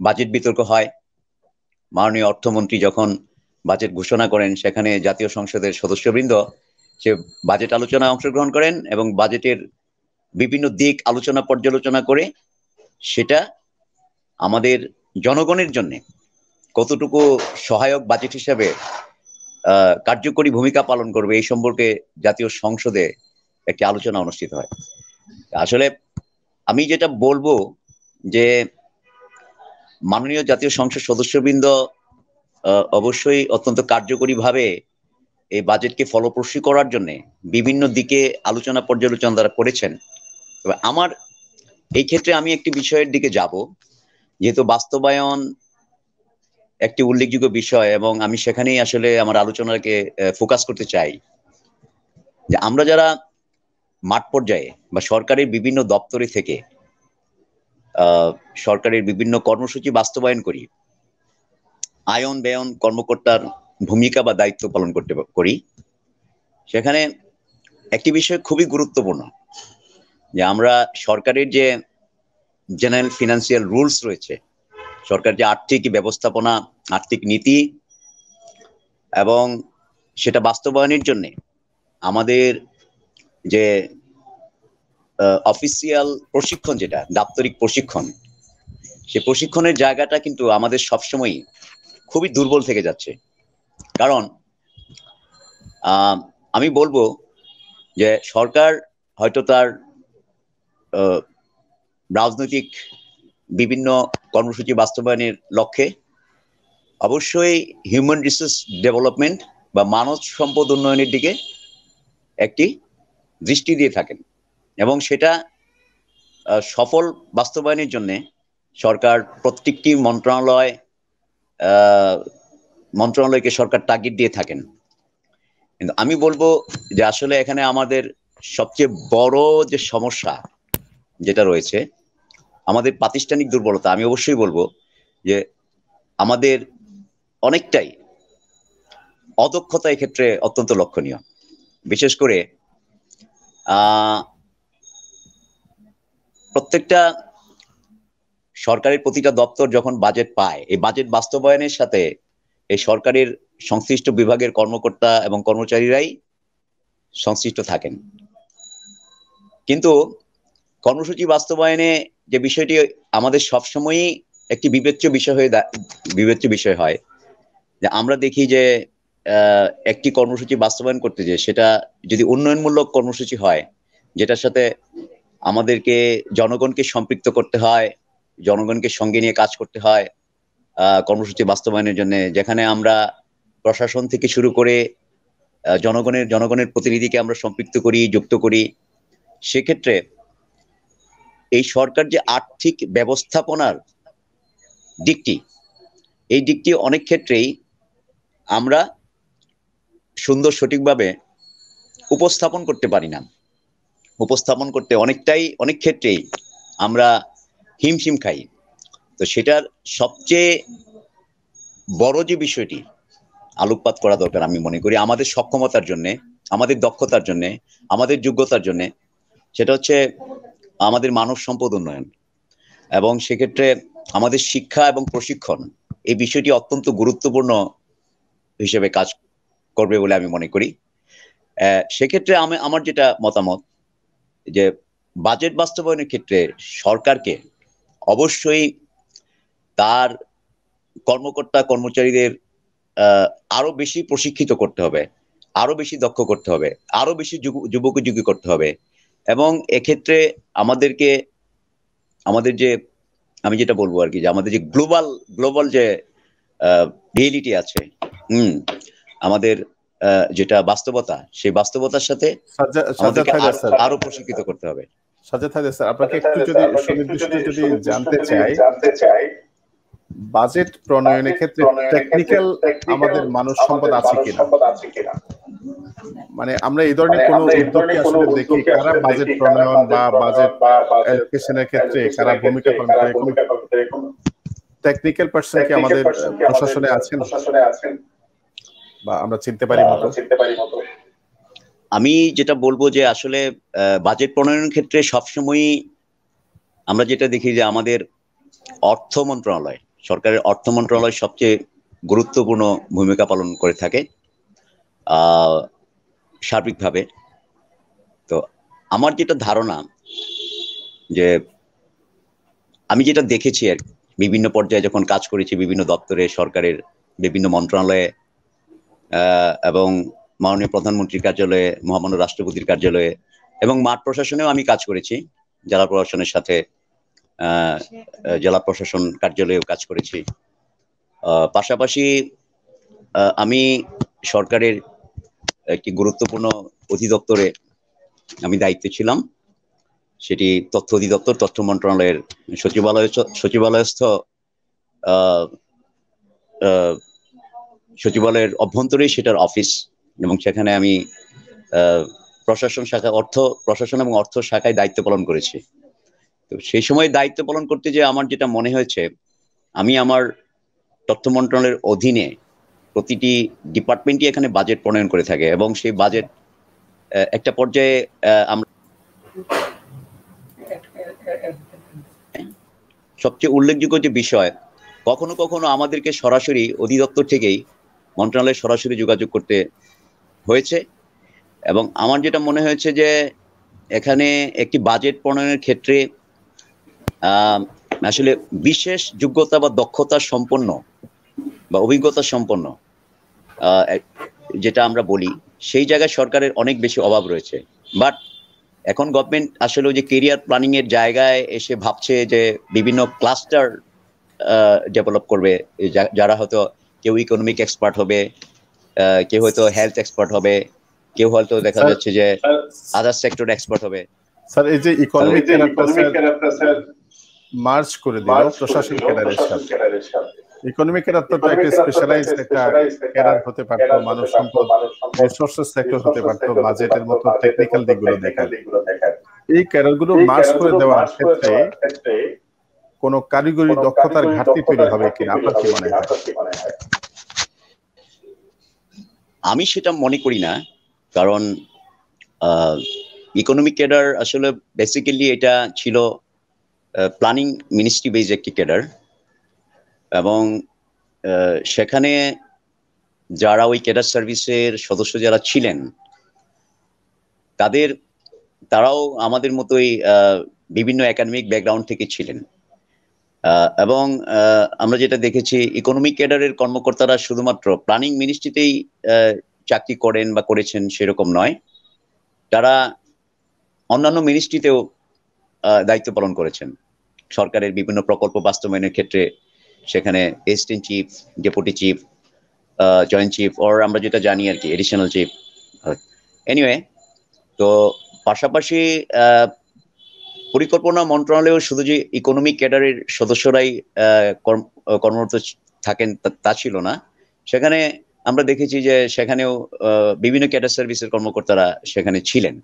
বাজেট বিতর্ক হয়। মাননীয় অর্থমন্ত্রী যখন বাজেট ঘোষণা করেন, সেখানে জাতীয় সংসদের সদস্যবৃন্দ সে বাজেট আলোচনায় অংশগ্রহণ করেন এবং বাজেটের বিভিন্ন দিক আলোচনা পর্যালোচনা করে সেটা আমাদের জনগণের জন্য কতটুকু সহায়ক বাজেট হিসাবে কার্যকরী ভূমিকা পালন করবে এই সম্পর্কে জাতীয় সংসদে একটি আলোচনা অনুষ্ঠিত হয়। আসলে আমি যেটা বলবো যে মাননীয় জাতীয় সংসদ সদস্যবৃন্দ অবশ্যই অত্যন্ত কার্যকরীভাবে এই বাজেটকে ফলপ্রসূ করার জন্য বিভিন্ন দিকে আলোচনা পর্যালোচনা তারা করেছেন। তবে আমার এই ক্ষেত্রে আমি একটি বিষয়ের দিকে যাব, যেহেতু বাস্তবায়ন একটি উল্লেখযোগ্য বিষয় এবং আমি সেখানেই আসলে আমার আলোচনাকে ফোকাস করতে চাই, যে আমরা যারা মাঠ পর্যায়ে বা সরকারের বিভিন্ন দপ্তরে থেকে সরকারের বিভিন্ন কর্মসূচি বাস্তবায়ন করি, আয়ন ব্যয়ন কর্মকর্তার ভূমিকা বা দায়িত্ব পালন করি, সেখানে একটি বিষয় খুবই গুরুত্বপূর্ণ, যে আমরা সরকারের যে জেনারেল ফিনান্সিয়াল রুলস রয়েছে, সরকার যে আর্থিক ব্যবস্থাপনা, আর্থিক নীতি এবং সেটা বাস্তবায়নের জন্য আমাদের যে অফিসিয়াল প্রশিক্ষণ, যেটা দাপ্তরিক প্রশিক্ষণ, সে প্রশিক্ষণের জায়গাটা কিন্তু আমাদের সবসময় খুবই দুর্বল থেকে যাচ্ছে। কারণ আমি বলবো যে সরকার হয়তো তার রাজনৈতিক বিভিন্ন কর্মসূচি বাস্তবায়নের লক্ষ্যে অবশ্যই হিউম্যান রিসোর্স ডেভেলপমেন্ট বা মানব সম্পদ উন্নয়নের দিকে একটি দৃষ্টি দিয়ে থাকেন, এবং সেটা সফল বাস্তবায়নের জন্য সরকার প্রত্যেকটি মন্ত্রণালয়কে সরকার তাগিদ দিয়ে থাকেন। কিন্তু আমি বলবো যে আসলে এখানে আমাদের সবচেয়ে বড় যে সমস্যা যেটা রয়েছে, আমাদের প্রাতিষ্ঠানিক দুর্বলতা। আমি অবশ্যই বলবো যে আমাদের অনেকটাই অদক্ষতা এক্ষেত্রে অত্যন্ত লক্ষণীয়। বিশেষ করে প্রত্যেকটা সরকারের প্রতিটা দপ্তর যখন বাজেট পায়, এই বাজেট বাস্তবায়নের সাথে এই সরকারের সংশ্লিষ্ট বিভাগের কর্মকর্তা এবং কর্মচারীরাই সংশ্লিষ্ট থাকেন। কিন্তু কর্মসূচি বাস্তবায়নে যে বিষয়টি আমাদের সবসময়ই একটি বিবেচ্য বিষয় হয়, যে আমরা দেখি যে একটি কর্মসূচি বাস্তবায়ন করতে যে সেটা যদি উন্নয়নমূলক কর্মসূচি হয়, যেটার সাথে আমাদেরকে জনগণকে সম্পৃক্ত করতে হয়, জনগণকে সঙ্গে নিয়ে কাজ করতে হয় কর্মসূচি বাস্তবায়নের জন্য, যেখানে আমরা প্রশাসন থেকে শুরু করে জনগণের প্রতিনিধিকে আমরা সম্পৃক্ত করি, যুক্ত করি। সেক্ষেত্রে এই সরকার যে আর্থিক ব্যবস্থাপনার দিকটি, এই দিকটি অনেক ক্ষেত্রেই আমরা সুন্দর সঠিকভাবে উপস্থাপন করতে পারি না। উপস্থাপন করতে অনেক ক্ষেত্রেই আমরা হিমশিম খাই। তো সেটার সবচেয়ে বড় যে বিষয়টি আলোকপাত করা দরকার আমি মনে করি আমাদের সক্ষমতার জন্য, আমাদের দক্ষতার জন্য, আমাদের যোগ্যতার জন্য, সেটা হচ্ছে আমাদের মানব সম্পদ উন্নয়ন। এবং সেক্ষেত্রে আমাদের শিক্ষা এবং প্রশিক্ষণ এই বিষয়টি অত্যন্ত গুরুত্বপূর্ণ হিসেবে কাজ করবে বলে আমি মনে করি। সেক্ষেত্রে আমার যেটা মতামত যে বাজেট বাস্তবায়নের ক্ষেত্রে সরকারকে অবশ্যই তার কর্মকর্তা কর্মচারীদের আরো বেশি প্রশিক্ষিত করতে হবে, আরো বেশি দক্ষ করতে হবে, আরো বেশি যুবোপযোগী করতে হবে। এবং এক্ষেত্রে আমাদের যে আমি যেটা বলবো আর কি, যে আমাদের যে গ্লোবাল যে রিয়েলিটি আছে, আমাদের যেটা বাস্তবতা, সেই বাস্তবতার সাথে আমাদেরকে আরো প্রশিক্ষিত করতে হবে। সাজ্জাদ হায়দার স্যার, আপনাকে একটু যদি সুনির্দিষ্ট যদি জানতে চাই, বাজেট প্রণয়নের ক্ষেত্রে টেকনিক্যাল আমাদের মানব সম্পদ আছে কিনা, মানে আমরা এই ধরনের কোন উদ্যোগ কি আসলে দেখি কারা বাজেট প্রণয়ন বা বাজেট অ্যালোকেশনের ক্ষেত্রে কারা ভূমিকা পালন করে, টেকনিক্যাল পারসন কি আমাদের প্রশাসনে আছেন বা আমরা চিনতে পারি মতো? আমি যেটা বলবো যে আসলে বাজেট প্রণয়নের ক্ষেত্রে সবসময়ই আমরা যেটা দেখি যে আমাদের অর্থ মন্ত্রণালয়, সরকারের অর্থ মন্ত্রণালয় সবচেয়ে গুরুত্বপূর্ণ ভূমিকা পালন করে থাকে সার্বিকভাবে। তো আমার যেটা ধারণা, যে আমি যেটা দেখেছি আর বিভিন্ন পর্যায়ে যখন কাজ করেছি, বিভিন্ন দপ্তরে, সরকারের বিভিন্ন মন্ত্রণালয়ে এবং মাননীয় প্রধানমন্ত্রীর কার্যালয়ে, মহামান্য রাষ্ট্রপতির কার্যালয়ে এবং মাঠ প্রশাসনেও আমি কাজ করেছি, জেলা প্রশাসনের সাথে জেলা প্রশাসন কার্যালয়েও কাজ করেছি। পাশাপাশি আমি সরকারের একটি গুরুত্বপূর্ণ অধিদপ্তরে আমি দায়িত্বে ছিলাম, সেটি তথ্য অধিদপ্তর, তথ্য মন্ত্রণালয়ের সচিবালয়স্থ সচিবালয়ের অভ্যন্তরেই সেটার অফিস, এবং সেখানে আমি প্রশাসন এবং অর্থ শাখায় দায়িত্ব পালন করেছি। তো সেই সময় দায়িত্ব পালন করতে যে আমার যেটা মনে হয়েছে, আমি আমার তথ্য মন্ত্রণালয়ের অধীনে প্রতিটি ডিপার্টমেন্টই এখানে বাজেট প্রণয়ন করে থাকে, এবং সেই বাজেট একটা পর্যায়ে আমরা সবচেয়ে উল্লেখযোগ্য যে বিষয়, কখনো কখনো আমাদেরকে সরাসরি অধিদপ্তর থেকেই মন্ত্রণালয়ে সরাসরি যোগাযোগ করতে হয়েছে। এবং আমার যেটা মনে হয়েছে যে এখানে একটি বাজেট প্রণয়নের ক্ষেত্রে আসলে বিশেষ যোগ্যতা বা দক্ষতা সম্পন্ন বা অভিজ্ঞতা সম্পন্ন যেটা আমরা বলি, সেই জায়গায় সরকারের অনেক বেশি অভাব রয়েছে। বাট এখন গভর্নমেন্ট আসলে ওই যে কেরিয়ার প্ল্যানিং এর জায়গায় এসে ভাবছে যে বিভিন্ন ক্লাস্টার ডেভেলপ করবে, যারা হয়তো কেউ ইকোনমিক এক্সপার্ট হবে, কেউ হয়তো হেলথ এক্সপার্ট হবে, কেউ হয়তো দেখা যাচ্ছে যে আদার সেক্টর এক্সপার্ট হবে। স্যার, এই যে ইকোনমিক ক্যাডারটা স্যার মার্জ করে দিল প্রশাসনিক ক্যাডারের সাথে, ইকোনমিক ক্যাডারটা তো একটা স্পেশালাইজড একটা ক্যাডার হতে পারতো, মানব সম্পদ রিসোর্সেস সেক্টর হতে পারতো, বাজেটের মতো টেকনিক্যাল দিকগুলো দেখার। এই ক্যাডারগুলো মার্জ করে দেওয়ার ক্ষেত্রে কোনো কারিগরি দক্ষতার ঘাটতি তৈরি হবে কিনা আপনার কি মনে হয়? আমি সেটা মনে করি না, কারণ ইকোনমিক ক্যাডার আসলে বেসিক্যালি এটা ছিল প্ল্যানিং মিনিস্ট্রি বেজ একটি ক্যাডার, এবং সেখানে যারা ওই ক্যাডার সার্ভিসের সদস্য যারা ছিলেন তারাও আমাদের মতোই বিভিন্ন একাডেমিক ব্যাকগ্রাউন্ড থেকে ছিলেন। এবং আমরা যেটা দেখেছি, ইকোনমিক ক্যাডারের কর্মকর্তারা শুধুমাত্র প্ল্যানিং মিনিস্ট্রিতেই চাকরি করেন বা করেছেন সেরকম নয়, তারা অন্যান্য মিনিস্ট্রিতেও দায়িত্ব পালন করেছেন। সরকারের বিভিন্ন প্রকল্প বাস্তবায়নের ক্ষেত্রে সেখানে assistant chief, deputy chief, joint chief, or আমরা যেটা জানি আর কি এডিশনাল চিফ। এনিওয়ে, তো পাশাপাশি পরিকল্পনা মন্ত্রণালয় শুধু যে ইকোনমিক ক্যাডারের সদস্যরাই কর্মরত থাকেন তা ছিল না। সেখানে আমরা দেখেছি যে সেখানেও বিভিন্ন ক্যাডার সার্ভিসের কর্মকর্তারা সেখানে ছিলেন।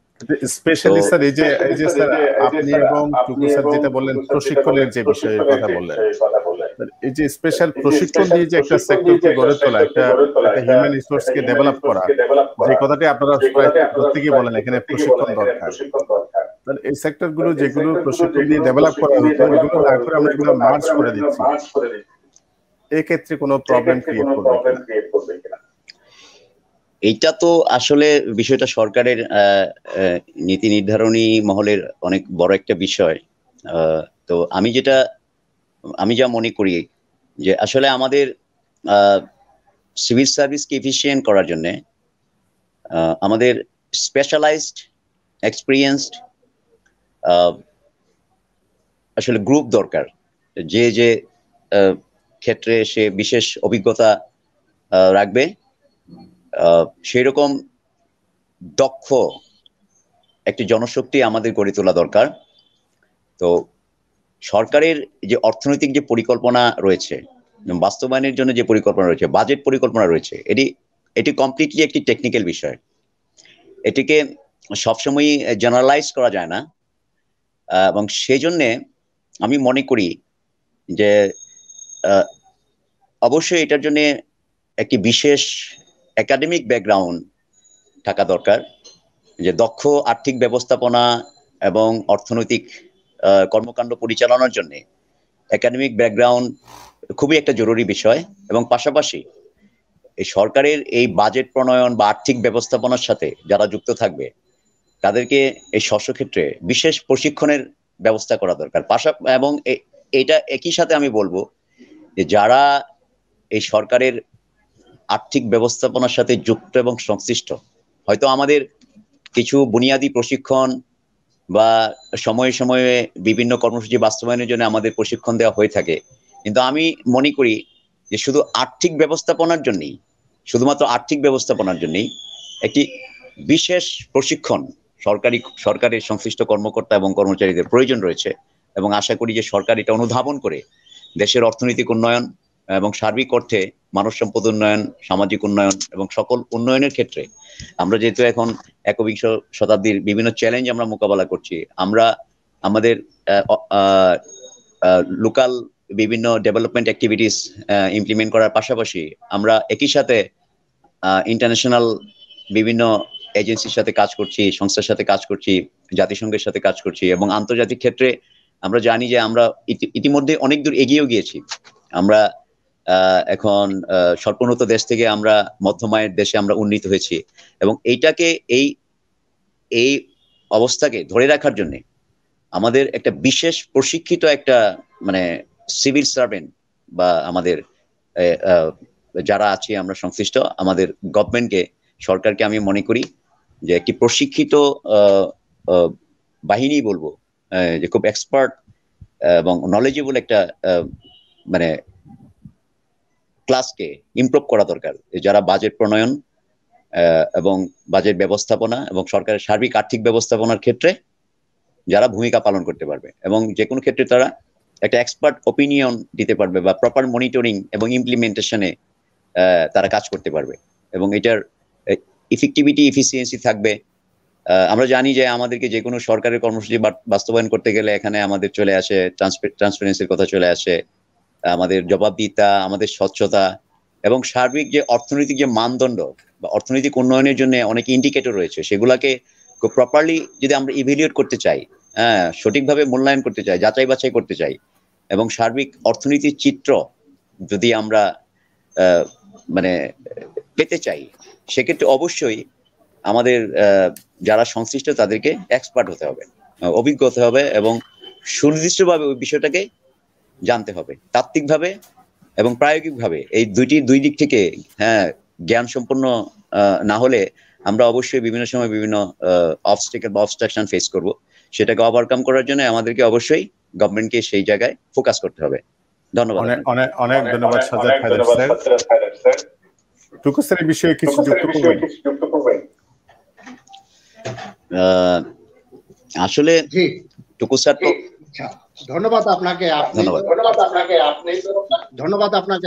স্পেশালি স্যার এই যে স্যার আপনি এবং টুকু স্যার যেটা বললেন প্রশিক্ষণের যে বিষয়ের কথা বললেন, এই যে স্পেশাল প্রশিক্ষণ দিয়ে যে একটা সেক্টরকে গড়ে তোলা, একটা হিউম্যান রিসোর্সকে ডেভেলপ করা, যে কথাটি আপনারা প্রায় প্রত্যেকেই বলেন এখানে প্রশিক্ষণ দরকার। এই সেক্টর গুলো যেগুলো প্রশিক্ষণ দিয়ে ডেভেলপ করা হতো এগুলো না করে আমরা এগুলো মার্জ করে দিচ্ছি, এই ক্ষেত্রে কোনো প্রবলেম ক্রিয়েট করবে কিনা? এইটা তো আসলে বিষয়টা সরকারের নীতি নির্ধারণী মহলের অনেক বড় একটা বিষয়। তো আমি যা মনে করি যে আসলে আমাদের সিভিল সার্ভিসকে এফিশিয়েন্ট করার জন্য আমাদের স্পেশালাইজড এক্সপিরিয়েন্সড আসলে গ্রুপ দরকার, যে ক্ষেত্রে সে বিশেষ অভিজ্ঞতা রাখবে সেই রকম দক্ষ একটি জনশক্তি আমাদের গড়ে তোলা দরকার। তো সরকারের যে অর্থনৈতিক যে পরিকল্পনা রয়েছে, বাস্তবায়নের জন্য যে পরিকল্পনা রয়েছে, বাজেট পরিকল্পনা রয়েছে, এটি কমপ্লিটলি একটি টেকনিক্যাল বিষয়। এটিকে সবসময়ই জেনারেলাইজ করা যায় না, এবং সেই জন্যে আমি মনে করি যে অবশ্যই এটার জন্য একটি বিশেষ একাডেমিক ব্যাকগ্রাউন্ড থাকা দরকার, যে দক্ষ আর্থিক ব্যবস্থাপনা এবং অর্থনৈতিক কর্মকাণ্ড পরিচালনার জন্য একাডেমিক ব্যাকগ্রাউন্ড খুবই একটা জরুরি বিষয়। এবং পাশাপাশি এই সরকারের এই বাজেট প্রণয়ন বা আর্থিক ব্যবস্থাপনার সাথে যারা যুক্ত থাকবে তাদেরকে এই স্বস্বক্ষেত্রে বিশেষ প্রশিক্ষণের ব্যবস্থা করা দরকার। এবং এটা একই সাথে আমি বলবো যে যারা এই সরকারের আর্থিক ব্যবস্থাপনার সাথে যুক্ত এবং সংশ্লিষ্ট, হয়তো আমাদের কিছু বুনিয়াদী প্রশিক্ষণ বা সময়ে সময়ে বিভিন্ন কর্মসূচি বাস্তবায়নের জন্য আমাদের প্রশিক্ষণ দেওয়া হয়ে থাকে, কিন্তু আমি মনে করি যে শুধুমাত্র আর্থিক ব্যবস্থাপনার জন্যই একটি বিশেষ প্রশিক্ষণ সরকারের সংশ্লিষ্ট কর্মকর্তা এবং কর্মচারীদের প্রয়োজন রয়েছে। এবং আশা করি যে সরকার এটা অনুধাবন করে দেশের অর্থনৈতিক উন্নয়ন এবং সার্বিক অর্থে মানব সম্পদ উন্নয়ন, সামাজিক উন্নয়ন এবং সকল উন্নয়নের ক্ষেত্রে আমরা যেহেতু এখন একবিংশ শতাব্দীর বিভিন্ন চ্যালেঞ্জ আমরা মোকাবেলা করছি, আমরা আমাদের লোকাল বিভিন্ন ডেভেলপমেন্ট অ্যাক্টিভিটিস ইমপ্লিমেন্ট করার পাশাপাশি আমরা একই সাথে ইন্টারন্যাশনাল বিভিন্ন এজেন্সির সাথে কাজ করছি, সংস্থার সাথে কাজ করছি, জাতিসংঘের সাথে কাজ করছি। এবং আন্তর্জাতিক ক্ষেত্রে আমরা জানি যে আমরা ইতিমধ্যে অনেক দূর এগিয়েও গিয়েছি। আমরা এখন স্বল্পোন্নত দেশ থেকে আমরা মধ্যমায়ের দেশে আমরা উন্নীত হয়েছি। এবং এইটাকে এই অবস্থাকে ধরে রাখার জন্য আমাদের একটা বিশেষ প্রশিক্ষিত একটা মানে সিভিল সার্ভেন্ট বা আমাদের যারা আছি আমরা সংশ্লিষ্ট আমাদের গভর্নমেন্টকে, সরকারকে আমি মনে করি যে একটি প্রশিক্ষিত বাহিনী বলবো, যে খুব এক্সপার্ট এবং নলেজেবল একটা মানে ক্লাসকে ইমপ্রুভ করা দরকার, যারা বাজেট প্রণয়ন এবং বাজেট ব্যবস্থাপনা এবং সরকারের সার্বিক আর্থিক ব্যবস্থাপনার ক্ষেত্রে যারা ভূমিকা পালন করতে পারবে এবং যে কোনো ক্ষেত্রে তারা একটা এক্সপার্ট ওপিনিয়ন দিতে পারবে বা প্রপার মনিটরিং এবং ইমপ্লিমেন্টেশনে তারা কাজ করতে পারবে এবং এটার ইফেক্টিভিটি এফিসিয়েন্সি থাকবে। আমরা জানি যে আমাদেরকে যে কোনো সরকারের কর্মসূচি বাস্তবায়ন করতে গেলে এখানে আমাদের চলে আসে ট্রান্সপারেন্সির কথা চলে আসে, আমাদের জবাবদিহিতা, আমাদের স্বচ্ছতা এবং সার্বিক যে অর্থনৈতিক যে মানদণ্ড বা অর্থনৈতিক উন্নয়নের জন্য অনেক ইন্ডিকেটর রয়েছে, সেগুলাকে খুব প্রপারলি যদি আমরা ইভ্যালুয়েট করতে চাই, সঠিকভাবে মূল্যায়ন করতে চাই, যাচাই বাছাই করতে চাই এবং সার্বিক অর্থনীতির চিত্র যদি আমরা মানে পেতে চাই, সেক্ষেত্রে অবশ্যই আমাদের যারা সংশ্লিষ্ট তাদেরকে এক্সপার্ট হতে হবে, অভিজ্ঞ হতে হবে এবং সুনির্দিষ্টভাবে ওই বিষয়টাকে জানতে হবে, তাত্ত্বিকভাবে এবং প্রায়োগিকভাবে। এই দুই দিক থেকে জ্ঞান সম্পন্ন না হলে আমরা অবশ্যই বিভিন্ন সময় বিভিন্ন অবস্টেকেল বা অবস্ট্রাকশন ফেস করব, সেটাকে ওভারকাম করার জন্য আমাদেরকে অবশ্যই গভর্নমেন্টকে সেই জায়গায় ফোকাস করতে হবে। ধন্যবাদ। অনেক ধন্যবাদ সাজ্জাদ হায়দার স্যার। টুকু স্যার এই বিষয়ে কিছু যুক্ত করবেন? আসলে টুকু স্যার তো ধন্যবাদ আপনাকে,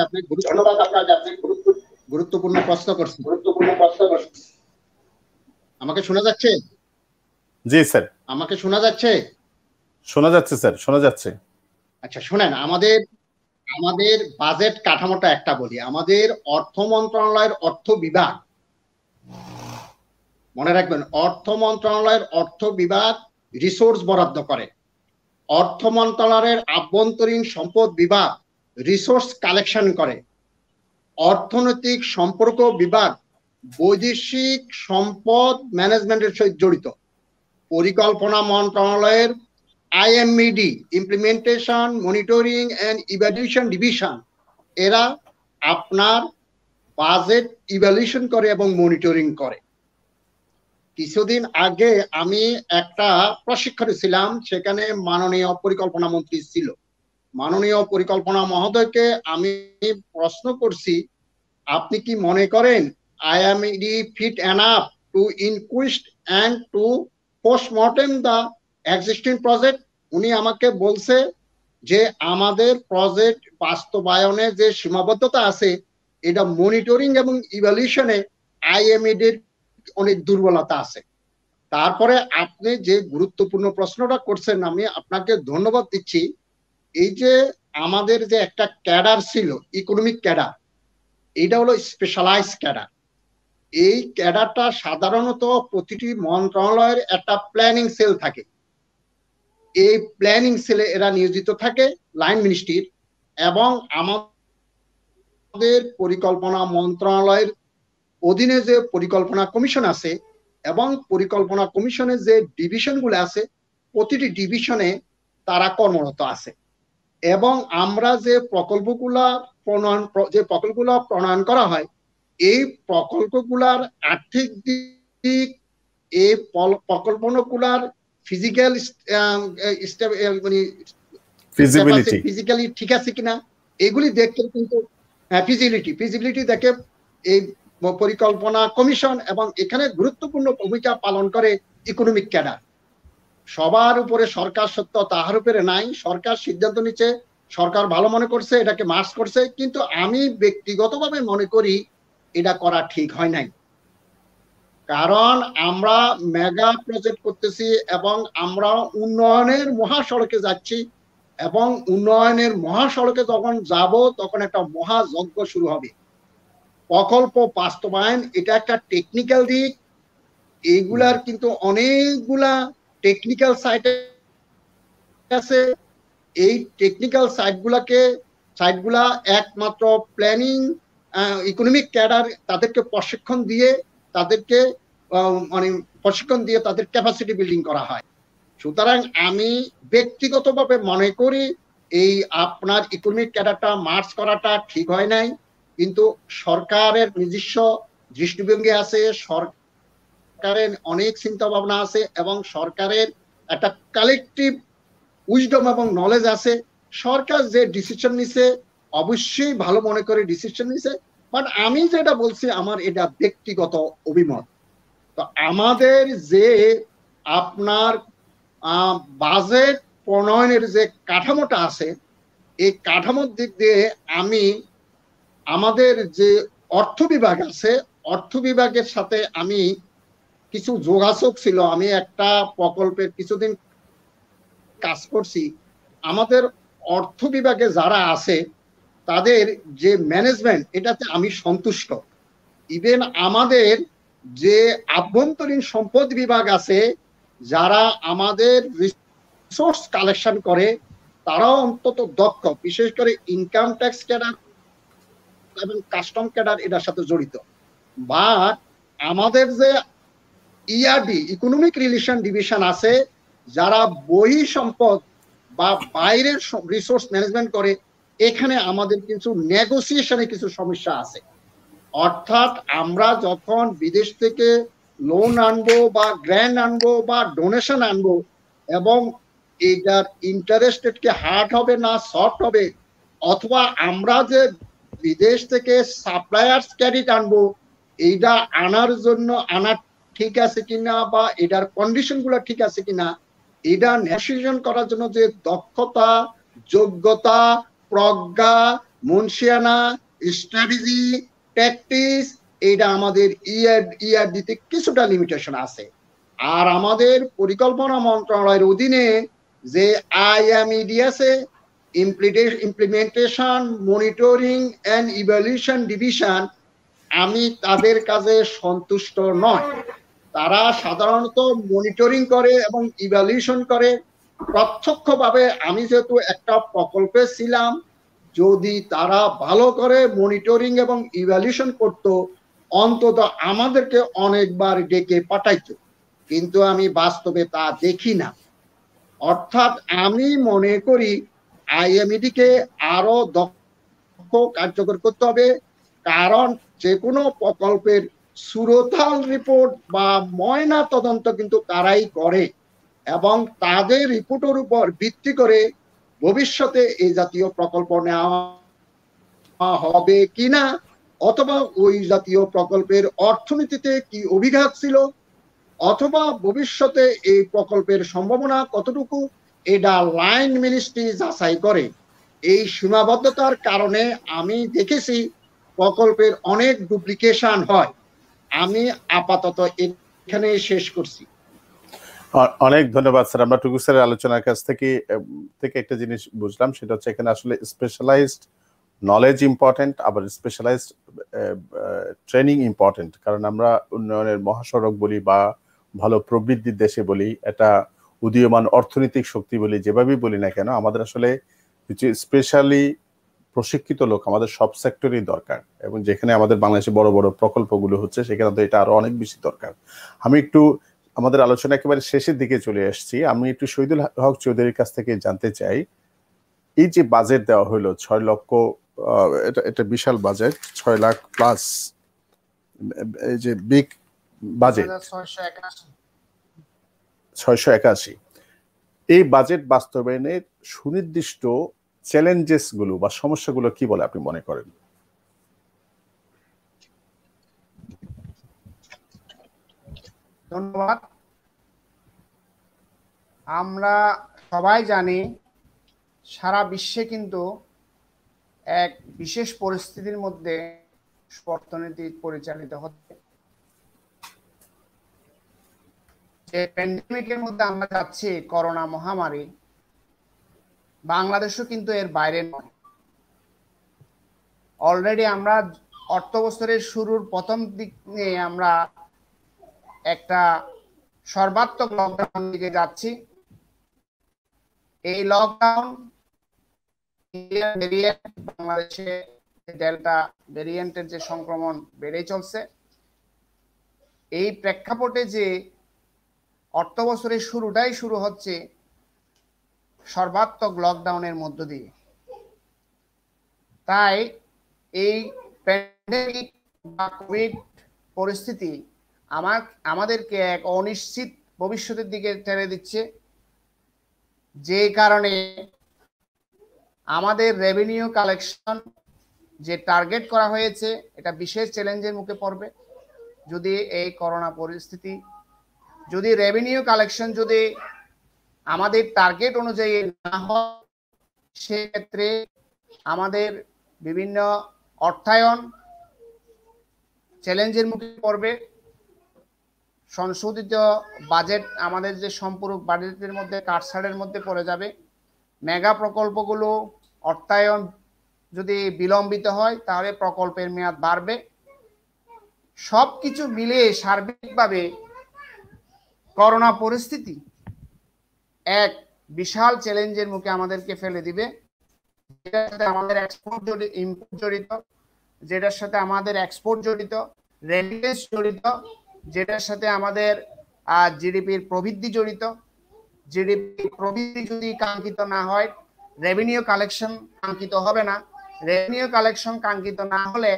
আপনি গুরুত্বপূর্ণ প্রশ্ন করছেন। আমাকে শোনা যাচ্ছে? জি স্যার। আমাকে শোনা যাচ্ছে? শোনা যাচ্ছে স্যার, শোনা যাচ্ছে। আচ্ছা শুনেন, আমাদের বাজেট কাঠামোটা একটা বলি। আমাদের অর্থ মন্ত্রণালয়ের অর্থ বিভাগ, মনে রাখবেন, অর্থ মন্ত্রণালয়ের অর্থ বিভাগ রিসোর্স বরাদ্দ করে। অর্থ মন্ত্রণালয়ের আভ্যন্তরীণ সম্পদ বিভাগ রিসোর্স কালেকশন করে। অর্থনৈতিক সম্পর্ক বিভাগ বৈদেশিক সম্পদ ম্যানেজমেন্টের সহিত জড়িত। পরিকল্পনা মন্ত্রণালয়ের IMED implementation monitoring and evaluation division, এরা আপনার বাজেট ইভ্যালুয়েশন করে এবং মনিটরিং করে। কিছুদিন আগে আমি একটা প্রশিক্ষণে ছিলাম, সেখানে মাননীয় পরিকল্পনা মন্ত্রী ছিল। মাননীয় পরিকল্পনা মহোদয়কে আমি প্রশ্ন করছি, আপনি কি মনে করেন IMED fit enough to inquest and to postmortem the existing project? উনি আমাকে বলছে যে আমাদের প্রজেক্ট বাস্তবায়নে যে সীমাবদ্ধতা আছে, এটা মনিটরিং এবং ইভ্যালুয়েশনে IMED এর অনেক দুর্বলতা আছে। তারপরে আপনি যে গুরুত্বপূর্ণ প্রশ্নটা করছেন, আমি আপনাকে ধন্যবাদ দিচ্ছি। এই যে আমাদের যে একটা ক্যাডার ছিল, ইকোনমিক ক্যাডার, এটা হলো স্পেশালাইজ ক্যাডার। এই ক্যাডারটা সাধারণত প্রতিটি মন্ত্রণালয়ের একটা প্ল্যানিং সেল থাকে। এই প্ল্যানিং সেলে এরা নিয়োজিত থাকে লাইন মিনিস্ট্রির, এবং আমাদের পরিকল্পনা মন্ত্রণালয়ের অধীনে যে পরিকল্পনা কমিশন আছে এবং পরিকল্পনা কমিশনের যে ডিভিশনগুলো আছে, প্রতিটি ডিভিশনে তারা কর্মরত আছে। এবং আমরা যে প্রকল্পগুলো প্রণয়ন করা হয়, এই প্রকল্পগুলার আর্থিক দিক, এই প্রকল্পগুলার ফিজিক্যালি ঠিক আছে কিনা, এগুলি দেখতে কিন্তু ফিজিবিলিটি দেখে এই পরিকল্পনা কমিশন, এবং এখানে গুরুত্বপূর্ণ ভূমিকা পালন করে ইকোনমিক ক্যাডার। সবার উপরে সরকার সত্য তাহার উপরে নাই। সরকার সিদ্ধান্ত নিচ্ছে, সরকার ভালো মনে করছে, এটাকে মার্চ করছে, কিন্তু আমি ব্যক্তিগতভাবে মনে করি এটা করা ঠিক হয় নাই। কারণ আমরা মেগা প্রজেক্ট করতেছি এবং আমরা উন্নয়নের মহাসড়কে যাচ্ছি, এবং উন্নয়নের মহাসড়কে যখন যাব তখন একটা মহাযজ্ঞ শুরু হবে। প্রকল্প বাস্তবায়ন এটা একটা টেকনিক্যাল দিক, এইগুলার কিন্তু অনেকগুলা টেকনিক্যাল সাইট আছে। এই টেকনিক্যাল সাইটগুলা একমাত্র প্ল্যানিং ইকোনমিক ক্যাডার তাদেরকে প্রশিক্ষণ দিয়ে তাদের ক্যাপাসিটি বিল্ডিং করা হয়। সুতরাং আমি ব্যক্তিগতভাবে মনে করি এই আপনার ইকোনমিক ক্যাডারটা মার্চ করাটা ঠিক হয় নাই, কিন্তু সরকারের নিজস্ব দৃষ্টিভঙ্গি আছে, সরকারের অনেক চিন্তা ভাবনা আছে, এবং সরকারের একটা কালেকটিভ উইজডম এবং নলেজ আছে। সরকার যে ডিসিশন নিছে অবশ্যই ভালো মনে করে ডিসিশন নিছে, বাট আমি যেটা বলছি আমার এটা ব্যক্তিগত অভিমত। তো আমাদের যে আপনার বাজেট প্রণয়নের যে কাঠামোটা আছে, এই কাঠামোর দিক দিয়ে আমাদের যে অর্থ বিভাগ আছে, অর্থ বিভাগের সাথে আমি কিছু যোগাযোগ ছিল। আমি একটা প্রকল্পের কিছুদিন কাজ করছি। আমাদের অর্থ বিভাগে যারা আছে তাদের যে ম্যানেজমেন্ট, এটাতে আমি সন্তুষ্ট। ইভেন আমাদের যে আভ্যন্তরীণ সম্পদ বিভাগ আছে, যারা আমাদের রিসোর্স কালেকশন করে, তারাও অন্তত দক্ষ, বিশেষ করে ইনকাম ট্যাক্স ক্যাডার এবং কাস্টম ক্যাডার এটার সাথে জড়িত। বা আমাদের যে ERD ইকোনমিক রিলেশন ডিভিশন আছে, যারা বহি সম্পদ বা বাইরের রিসোর্স ম্যানেজমেন্ট করে, এখানে আমাদের কিছু নেগোসিয়েশনে কিছু সমস্যা আছে। অর্থাৎ আমরা যখন বিদেশ থেকে লোন আনবো বা গ্র্যান্ড আনবো বা ডোনেশন আনবো, এবং এইটার ইন্টারেস্ট রেট কি হার্ড হবে না সফট হবে, অথবা আমরা যে বিদেশ থেকে সাপ্লায়ার্স ক্রেডিট আনবো, এইটা আনার জন্য আনা ঠিক আছে কিনা বা এটার কন্ডিশন গুলো ঠিক আছে কিনা, এটা নেগোসিয়েশন করার জন্য যে দক্ষতা, যোগ্যতা, প্রজ্ঞা, মুন্সিয়ানা, স্ট্র্যাটেজি, প্র্যাকটিস, এইটা আমাদের ইআরডিতে কিছুটা লিমিটেশন আছে। আর আমাদের পরিকল্পনা মন্ত্রণালয়ের অধীনে যে আইএমইডি আছে, implementation, monitoring and evaluation division, আমি তাদের কাজে সন্তুষ্ট নয়। তারা সাধারণত মনিটরিং করে এবং ইভ্যালুয়েশন করে প্রত্যক্ষভাবে। আমি যেহেতু একটা প্রকল্পে ছিলাম, যদি তারা ভালো করে মনিটরিং এবং ইভ্যালুয়েশন করত, অন্তত আমাদেরকে অনেকবার ডেকে পাঠাইতো, কিন্তু আমি বাস্তবে তা দেখি না। অর্থাৎ আমি মনে করি আইএমইডি কে আরো দক্ষ কার্যকর করতে হবে, কারণ যে কোনো প্রকল্পের সুরতাল রিপোর্ট বা ময়না তদন্ত কিন্তু তারাই করে, এবং তাদের রিপোর্টের উপর ভিত্তি করে ভবিষ্যতে এই জাতীয় প্রকল্প নেওয়া হবে কিনা, অথবা ওই জাতীয় প্রকল্পের অর্থনীতিতে কি অভিঘাত ছিল, অথবা ভবিষ্যতে এই প্রকল্পের সম্ভাবনা কতটুকু, এটা লাইন মিনিস্ট্রি যাচাই করে। এই সীমাবদ্ধতার কারণে আমি দেখেছি প্রকল্পের অনেক ডুপ্লিকেশন হয়। আমি আপাতত এখানে শেষ করছি। অনেক ধন্যবাদ স্যার। আমরা টুকু স্যারের আলোচনার কাছ থেকে একটা জিনিস বুঝলাম, সেটা হচ্ছে এখানে আসলে স্পেশালাইজড নলেজ ইম্পর্টেন্ট, আবার স্পেশালাইজড ট্রেনিং ইম্পর্টেন্ট। কারণ আমরা উন্নয়নের মহাসড়ক বলি বা ভালো প্রবৃদ্ধির দেশে বলি, এটা উদীয়মান অর্থনৈতিক শক্তি বলি, যেভাবেই বলি না কেন, আমাদের আসলে কিছু স্পেশালি প্রশিক্ষিত লোক আমাদের সব সেক্টরেই দরকার। এবং যেখানে আমাদের বাংলাদেশে বড় বড় প্রকল্পগুলো হচ্ছে, সেখানে তো এটা আরো অনেক বেশি দরকার। আমি একটু আমাদের আলোচনা একেবারে শেষের দিকে চলে আসছি। আমি একটু শহীদুল হক চৌধুরীর কাছ থেকে জানতে চাই, এই যে বাজেট দেওয়া হলো 6 লক্ষ, এটা বিশাল বাজেট, 6 লাখ প্লাস, এই যে বিগ বাজেট 681, এই বাজেট বাস্তবায়নের সুনির্দিষ্ট চ্যালেঞ্জেস গুলো বা সমস্যাগুলো কি বলে আপনি মনে করেন? ধন্যবাদ। আমরা সবাই জানি সারা বিশ্বে কিন্তু এক বিশেষ পরিস্থিতির মধ্যে অর্থনীতি পরিচালিত হচ্ছে। যে প্যান্ডেমিকের মধ্যে আমরা যাচ্ছি, করোনা মহামারী, বাংলাদেশও কিন্তু এর বাইরে নয়। অলরেডি আমরা অর্থ বছরের শুরুর প্রথম দিক নিয়ে আমরা একটা সর্বাত্মক লকডাউন দিকে যাচ্ছি। এই লকডাউন বাংলাদেশে ডেল্টা ভেরিয়েন্টের যে সংক্রমণ বেড়ে চলছে, এই প্রেক্ষাপটে যে অর্থ বছরের শুরুটাই শুরু হচ্ছে সর্বাত্মক লকডাউনের মধ্য দিয়ে। তাই এই প্যান্ডেমিক বা কোভিড পরিস্থিতি আমাদেরকে এক অনিশ্চিত ভবিষ্যতের দিকে ঠেলে দিচ্ছে, যে কারণে আমাদের রেভিনিউ কালেকশন যে টার্গেট করা হয়েছে, এটা বিশেষ চ্যালেঞ্জের মুখে পড়বে। যদি এই করোনা পরিস্থিতি, যদি রেভিনিউ কালেকশন যদি আমাদের টার্গেট অনুযায়ী না হয়, সেক্ষেত্রে আমাদের বিভিন্ন অর্থায়ন চ্যালেঞ্জের মুখে পড়বে। সংশোধিত বাজেট আমাদের যে সম্পূরক বাজেটের মধ্যে কাটছাড়ের মধ্যে পড়ে যাবে। মেগা প্রকল্পগুলো অর্থায়ন যদি বিলম্বিত হয়, তাহলে প্রকল্পের মেয়াদ বাড়বে। সবকিছু মিলিয়ে সার্বিকভাবে করোনা পরিস্থিতি এক বিশাল চ্যালেঞ্জের মুখে আমাদেরকে ফেলে দিবে, যেটার সাথে আমাদের এক্সপোর্ট ইম্পোর্ট জড়িত, যেটার সাথে আমাদের এক্সপোর্ট জড়িত, রেমিটেন্স জড়িত, যেটার সাথে আমাদের জিডিপির প্রবৃদ্ধি জড়িত। জিডিপি প্রবৃদ্ধি যদি কাঙ্ক্ষিত না হয়, রেভিনিউ কালেকশন কাঙ্ক্ষিত হবে না। রেভিনিউ কালেকশন কাঙ্ক্ষিত না হলে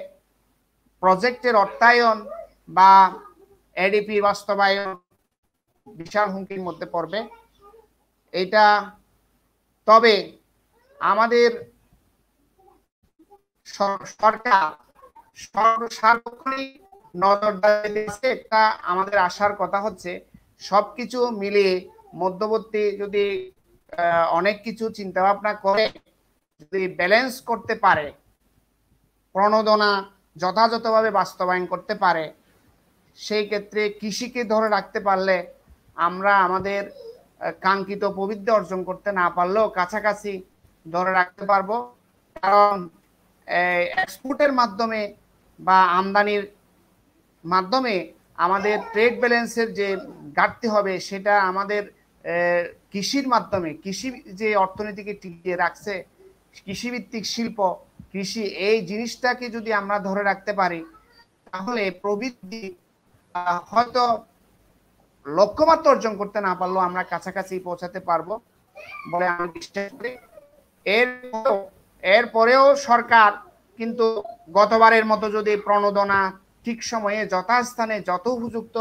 প্রজেক্টের অর্থায়ন বা এডিপি বাস্তবায়ন বিশাল হুমকির মধ্যে পড়বে। এটা তবে আমাদের সরকার সার্বক্ষণিক নজরদারি দিচ্ছে। একটা আমাদের আশার কথা হচ্ছে সবকিছু মিলিয়ে মধ্যবর্তী যদি অনেক কিছু চিন্তা ভাবনা করে যদি ব্যালেন্স করতে পারে, প্রণোদনা যথাযথভাবে বাস্তবায়ন করতে পারে, সেই ক্ষেত্রে কৃষিকে ধরে রাখতে পারলে আমরা আমাদের কাঙ্ক্ষিত প্রবৃদ্ধি অর্জন করতে না পারলেও কাছাকাছি ধরে রাখতে পারবো। কারণ এক্সপোর্টের মাধ্যমে বা আমদানির মাধ্যমে আমাদের ট্রেড ব্যালেন্সের যে ঘাটতি হবে সেটা আমাদের কৃষির মাধ্যমে, কৃষি যে অর্থনীতিকে টিকিয়ে রাখছে, কৃষিভিত্তিক শিল্প, কৃষি, এই জিনিসটাকে যদি আমরা ধরে রাখতে পারি তাহলে প্রবৃদ্ধি হয়তো লক্ষ্যমাত্রা অর্জন করতে না পারলেও আমরা কাছাকাছি পৌঁছাতে পারবো বলে আমি বিশ্বাস করি। এরপরেও সরকার কিন্তু গতবারের মতো যদি প্রণোদনা ঠিক সময়ে যথাস্থানে যত উপযুক্ত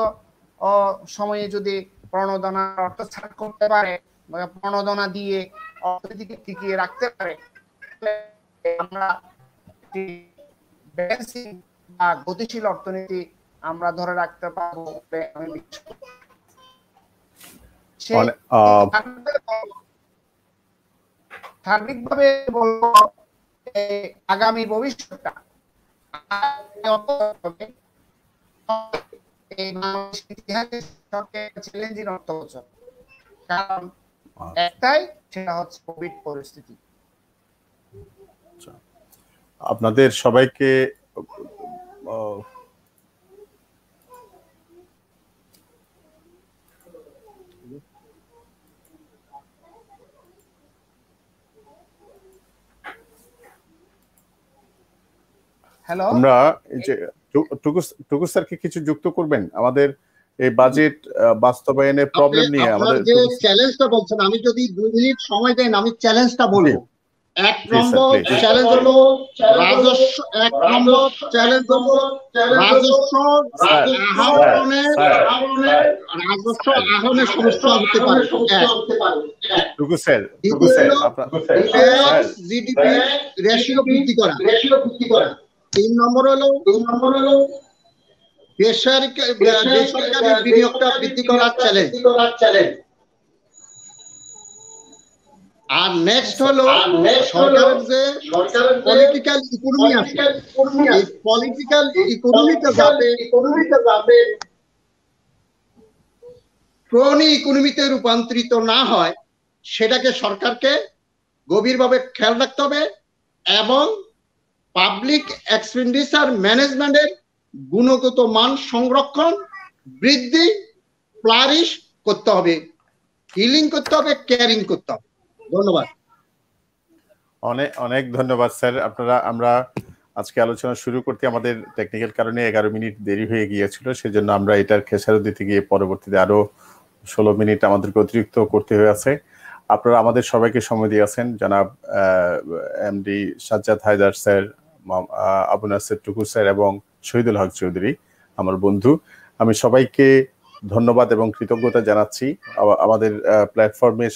সময়ে যদি প্রণোদনা অর্থ ছাড় করতে পারে, প্রণোদনা দিয়ে অর্থনীতিকে টিকিয়ে রাখতে পারে, আমরা গতিশীল অর্থনীতি আমরা ধরে রাখতে পারবো। সার্বিকভাবে বলবো আগামী ভবিষ্যৎটা চ্যালেঞ্জিং অর্থ বছর, কারণ একটাই, সেটা হচ্ছে কোভিড পরিস্থিতি। আপনাদের সবাইকে হ্যালো, আমরা এই যে টুকু স্যারকে কিছু যুক্ত করবেন আমাদের এই বাজেট বাস্তবায়নের প্রবলেম নিয়ে। আমাদের যে চ্যালেঞ্জটা বলছেন, আমি যদি 2 মিনিট সময় দেন আমি চ্যালেঞ্জটা বলবো। এক নম্বর চ্যালেঞ্জ হলো রাজস্ব, এক নম্বর চ্যালেঞ্জ হলো রাজস্ব আহরণের সমস্যা হতে পারে। টুকু স্যার, জিডিপি রেশিও বৃদ্ধি করা। 3 নম্বর হলো বেসরকারি বিনিয়োগটা বৃদ্ধি করার চ্যালেঞ্জ। আর নেক্সট হলো সরকারের যে পলিটিক্যাল ইকোনমি আছে, এই পলিটিক্যাল ইকোনমিটা যাতে ক্রনি ইকোনমিতে রূপান্তরিত না হয় সেটাকে সরকারকে গভীরভাবে খেয়াল রাখতে হবে এবং পাবলিক এক্সপেন্ডিচার ম্যানেজমেন্টের গুণগত মান সংরক্ষণ, বৃদ্ধি, ফ্লারিশ করতে হবে, হিলিং করতে হবে, কেয়ারিং করতে হবে। ধন্যবাদ। অনেক ধন্যবাদ স্যার। আমরা আজকে আলোচনা শুরু করতে আমাদের টেকনিক্যাল কারণে 11 মিনিট দেরি হয়ে গিয়েছিল, সেজন্য আমরা এটার খেসারত দিতে গিয়ে পরবর্তীতে আরো 16 মিনিট আমাদেরকে অতিরিক্ত করতে হয়েছে। আপনারা আমাদের সবাইকে সময় দিয়েছেন, জনাব এমডি সাজ্জাদ হায়দার স্যার, আবু নাসের টুকু স্যার এবং শহীদুল হক চৌধুরী আমার বন্ধু। আমি সবাইকে ধন্যবাদ এবং কৃতজ্ঞতা জানাচ্ছি। আমাদের প্ল্যাটফর্মে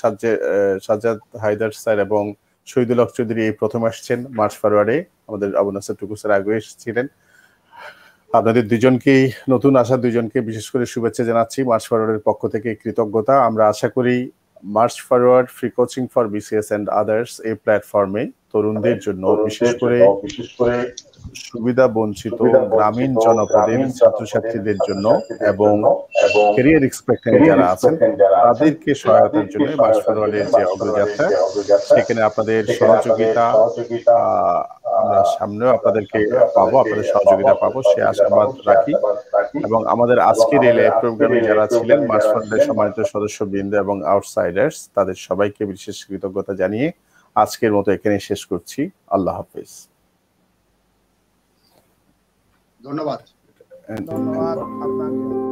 সাজ্জাদ হায়দার স্যার এবং শহীদুল হক চৌধুরী এই প্রথম আসছেন মার্চ ফরওয়ার্ডে। আমাদের আবু নাসের টুকু স্যার আগে এসেছিলেন। আপনাদের দুজনকেই, নতুন আসা দুজনকে বিশেষ করে শুভেচ্ছা জানাচ্ছি মার্চ ফরওয়ার্ডের পক্ষ থেকে, কৃতজ্ঞতা। আমরা আশা করি march forward, free coaching for BCS and others এই প্ল্যাটফর্মে তরুণদের জন্য, বিশেষ করে সুবিধা বঞ্চিত গ্রামীণ জনপদের ছাত্রছাত্রীদের জন্য এবং ক্যারিয়ার এক্সপেক্টেন্ট যারা আছেন তাদেরকে সহায়তার জন্য মার্চ ফরওয়ার্ডের যে অগ্রযাত্রা, সেখানে আপনাদের সহযোগিতা আমরা সামনেও আপনাদেরকে পাবো, আপনাদের সহযোগিতা পাবো সে আশাবাদ রাখি। এবং আমাদের আজকের এই লাইভ প্রোগ্রামে যারা ছিলেন মার্চ ফরওয়ার্ডের সম্মানিত সদস্যবৃন্দ এবং আউটসাইডার্স, তাদের সবাইকে বিশেষ কৃতজ্ঞতা জানিয়ে আজকের মতো এখানে শেষ করছি। আল্লাহ হাফেজ। ধন্যবাদ। আপনাকে।